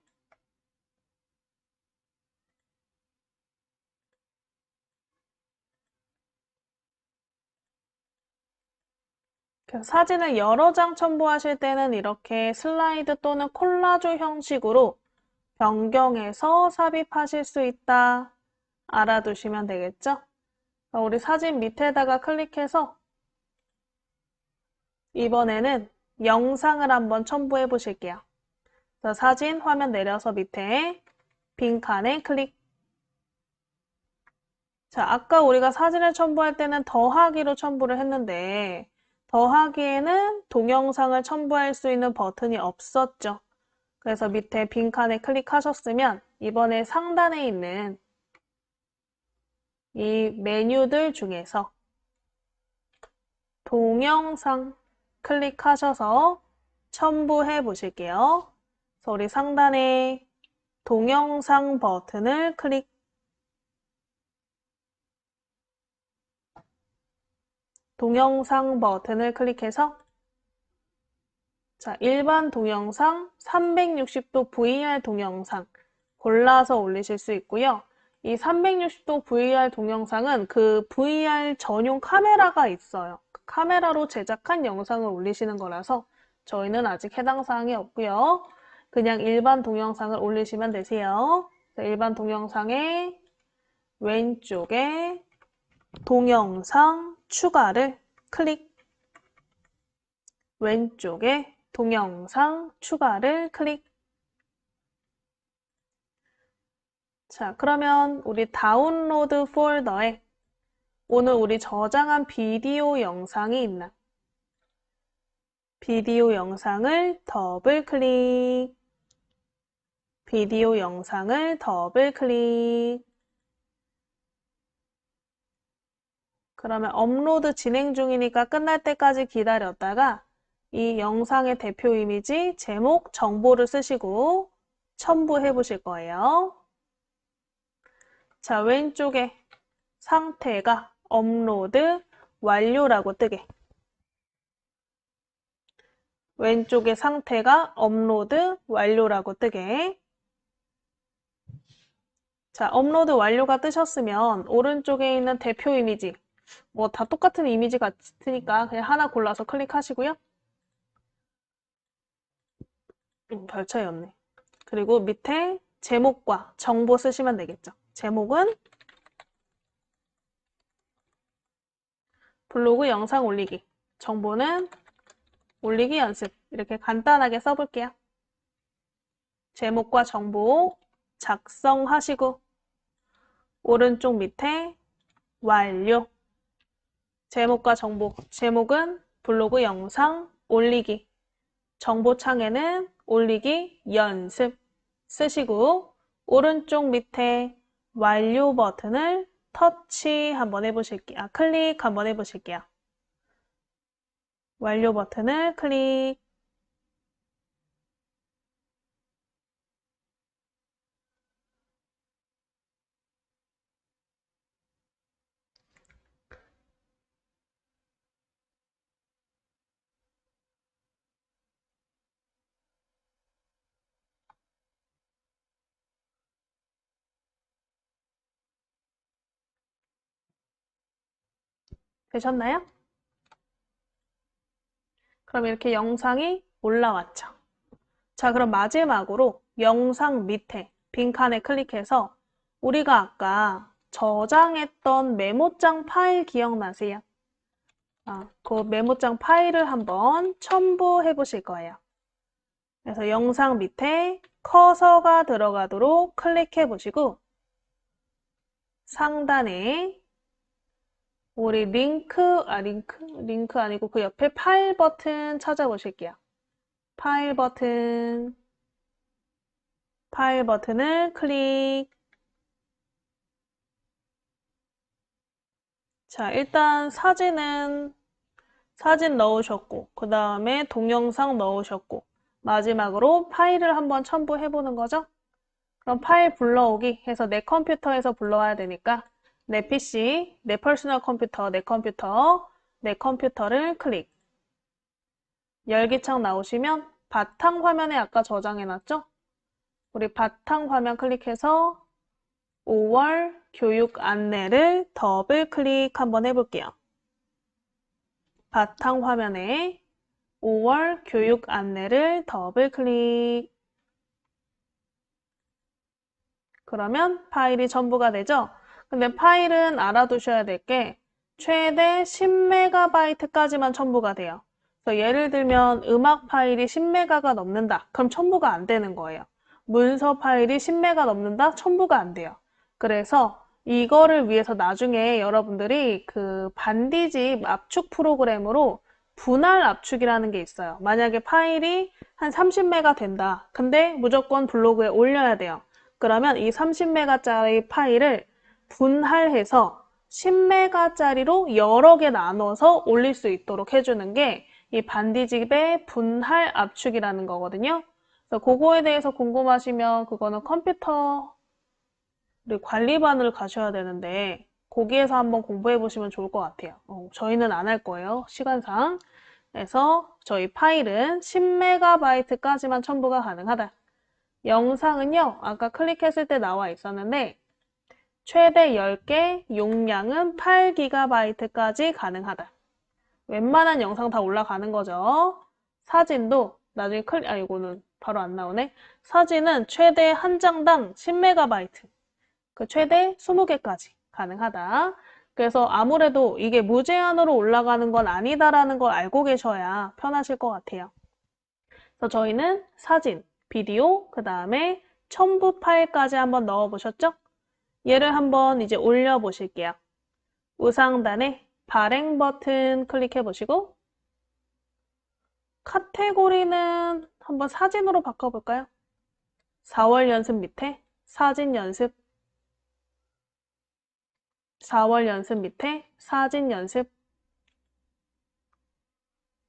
그래서 사진을 여러 장 첨부하실 때는 이렇게 슬라이드 또는 콜라주 형식으로 변경해서 삽입하실 수 있다. 알아두시면 되겠죠? 우리 사진 밑에다가 클릭해서 이번에는 영상을 한번 첨부해 보실게요. 사진 화면 내려서 밑에 빈칸에 클릭. 자, 아까 우리가 사진을 첨부할 때는 더하기로 첨부를 했는데 더하기에는 동영상을 첨부할 수 있는 버튼이 없었죠. 그래서 밑에 빈칸에 클릭하셨으면 이번에 상단에 있는 이 메뉴들 중에서 동영상 클릭하셔서 첨부해 보실게요. 그래서 우리 상단에 동영상 버튼을 클릭해서 자, 일반 동영상 360도 VR 동영상 골라서 올리실 수 있고요. 이 360도 VR 동영상은 그 VR 전용 카메라가 있어요. 그 카메라로 제작한 영상을 올리시는 거라서 저희는 아직 해당 사항이 없고요. 그냥 일반 동영상을 올리시면 되세요. 일반 동영상의 왼쪽에 동영상 추가를 왼쪽에 동영상 추가를 클릭. 자, 그러면 우리 다운로드 폴더에 오늘 우리 저장한 비디오 영상이 있나? 비디오 영상을 더블 클릭. 비디오 영상을 더블 클릭. 그러면 업로드 진행 중이니까 끝날 때까지 기다렸다가 이 영상의 대표 이미지, 제목, 정보를 쓰시고 첨부해 보실 거예요. 자, 왼쪽에 상태가 업로드 완료라고 뜨게. 왼쪽에 상태가 업로드 완료라고 뜨게. 자, 업로드 완료가 뜨셨으면 오른쪽에 있는 대표 이미지, 뭐 다 똑같은 이미지 같으니까 그냥 하나 골라서 클릭하시고요. 별 차이 없네. 그리고 밑에 제목과 정보 쓰시면 되겠죠. 제목은 블로그 영상 올리기, 정보는 올리기 연습. 이렇게 간단하게 써볼게요. 제목과 정보 작성하시고 오른쪽 밑에 완료. 제목과 정보, 제목은 블로그 영상 올리기, 정보창에는 올리기 연습 쓰시고 오른쪽 밑에 완료 버튼을 터치 한번 해보실게요. 클릭 한번 해보실게요. 완료 버튼을 클릭. 되셨나요? 그럼 이렇게 영상이 올라왔죠. 자, 그럼 마지막으로 영상 밑에 빈칸에 클릭해서 우리가 아까 저장했던 메모장 파일 기억나세요? 그 메모장 파일을 한번 첨부해 보실 거예요. 그래서 영상 밑에 커서가 들어가도록 클릭해 보시고 상단에 우리 링크 아니고 그 옆에 파일 버튼 찾아보실게요. 파일 버튼을 클릭. 자, 일단 사진 넣으셨고, 그 다음에 동영상 넣으셨고, 마지막으로 파일을 한번 첨부해 보는 거죠. 그럼 파일 불러오기 해서 내 컴퓨터에서 불러와야 되니까 내 PC, 내 퍼스널 컴퓨터, 내 컴퓨터를 클릭. 열기창 나오시면 바탕 화면에 아까 저장해놨죠? 우리 바탕 화면 클릭해서 5월 교육 안내를 더블 클릭 한번 해볼게요. 바탕 화면에 5월 교육 안내를 더블 클릭. 그러면 파일이 첨부가 되죠? 근데 파일은 알아두셔야 될 게 최대 10MB까지만 첨부가 돼요. 그래서 예를 들면 음악 파일이 10MB가 넘는다. 그럼 첨부가 안 되는 거예요. 문서 파일이 10MB 넘는다? 첨부가 안 돼요. 그래서 이거를 위해서 나중에 여러분들이 그 반디집 압축 프로그램으로 분할 압축이라는 게 있어요. 만약에 파일이 한 30메가 된다. 근데 무조건 블로그에 올려야 돼요. 그러면 이 30메가짜리 파일을 분할해서 10메가짜리로 여러 개 나눠서 올릴 수 있도록 해주는 게 이 반디집의 분할 압축이라는 거거든요. 그래서 그거에 대해서 궁금하시면 그거는 컴퓨터 관리반을 가셔야 되는데 거기에서 한번 공부해 보시면 좋을 것 같아요. 저희는 안 할 거예요. 시간상. 그래서 저희 파일은 10MB까지만 첨부가 가능하다. 영상은요, 아까 클릭했을 때 나와 있었는데 최대 10개, 용량은 8GB까지 가능하다. 웬만한 영상 다 올라가는 거죠. 사진도 나중에 이거는 바로 안 나오네. 사진은 최대 한 장당 10MB, 그 최대 20개까지 가능하다. 그래서 아무래도 이게 무제한으로 올라가는 건 아니다라는 걸 알고 계셔야 편하실 것 같아요. 그래서 저희는 사진, 비디오, 그 다음에 첨부 파일까지 한번 넣어보셨죠? 얘를 한번 이제 올려보실게요. 우상단에 발행 버튼 클릭해 보시고 카테고리는 한번 사진으로 바꿔볼까요? 4월 연습 밑에 사진 연습, 4월 연습 밑에 사진 연습.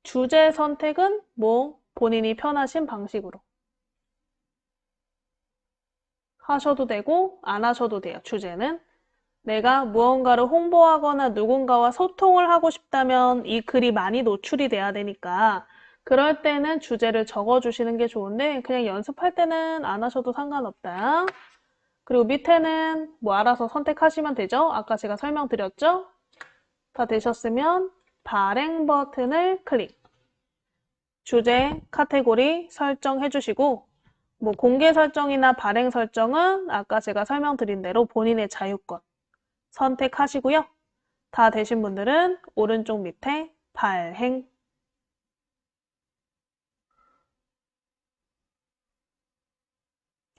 주제 선택은 뭐 본인이 편하신 방식으로 하셔도 되고 안 하셔도 돼요. 주제는 내가 무언가를 홍보하거나 누군가와 소통을 하고 싶다면 이 글이 많이 노출이 돼야 되니까 그럴 때는 주제를 적어주시는 게 좋은데 그냥 연습할 때는 안 하셔도 상관없다. 그리고 밑에는 뭐 알아서 선택하시면 되죠. 아까 제가 설명드렸죠. 다 되셨으면 발행 버튼을 클릭. 주제, 카테고리 설정해 주시고 뭐 공개 설정이나 발행 설정은 아까 제가 설명드린 대로 본인의 자유권 선택하시고요. 다 되신 분들은 오른쪽 밑에 발행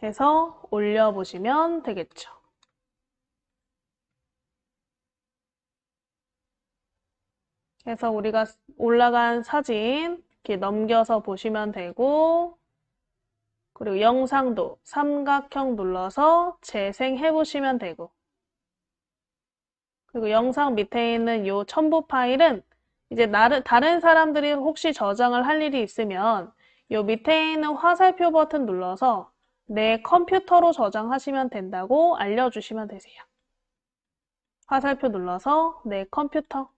해서 올려보시면 되겠죠. 그래서 우리가 올라간 사진 이렇게 넘겨서 보시면 되고 그리고 영상도 삼각형 눌러서 재생해 보시면 되고 그리고 영상 밑에 있는 이 첨부 파일은 이제 다른 사람들이 혹시 저장을 할 일이 있으면 이 밑에 있는 화살표 버튼 눌러서 내 컴퓨터로 저장하시면 된다고 알려주시면 되세요. 화살표 눌러서 내 컴퓨터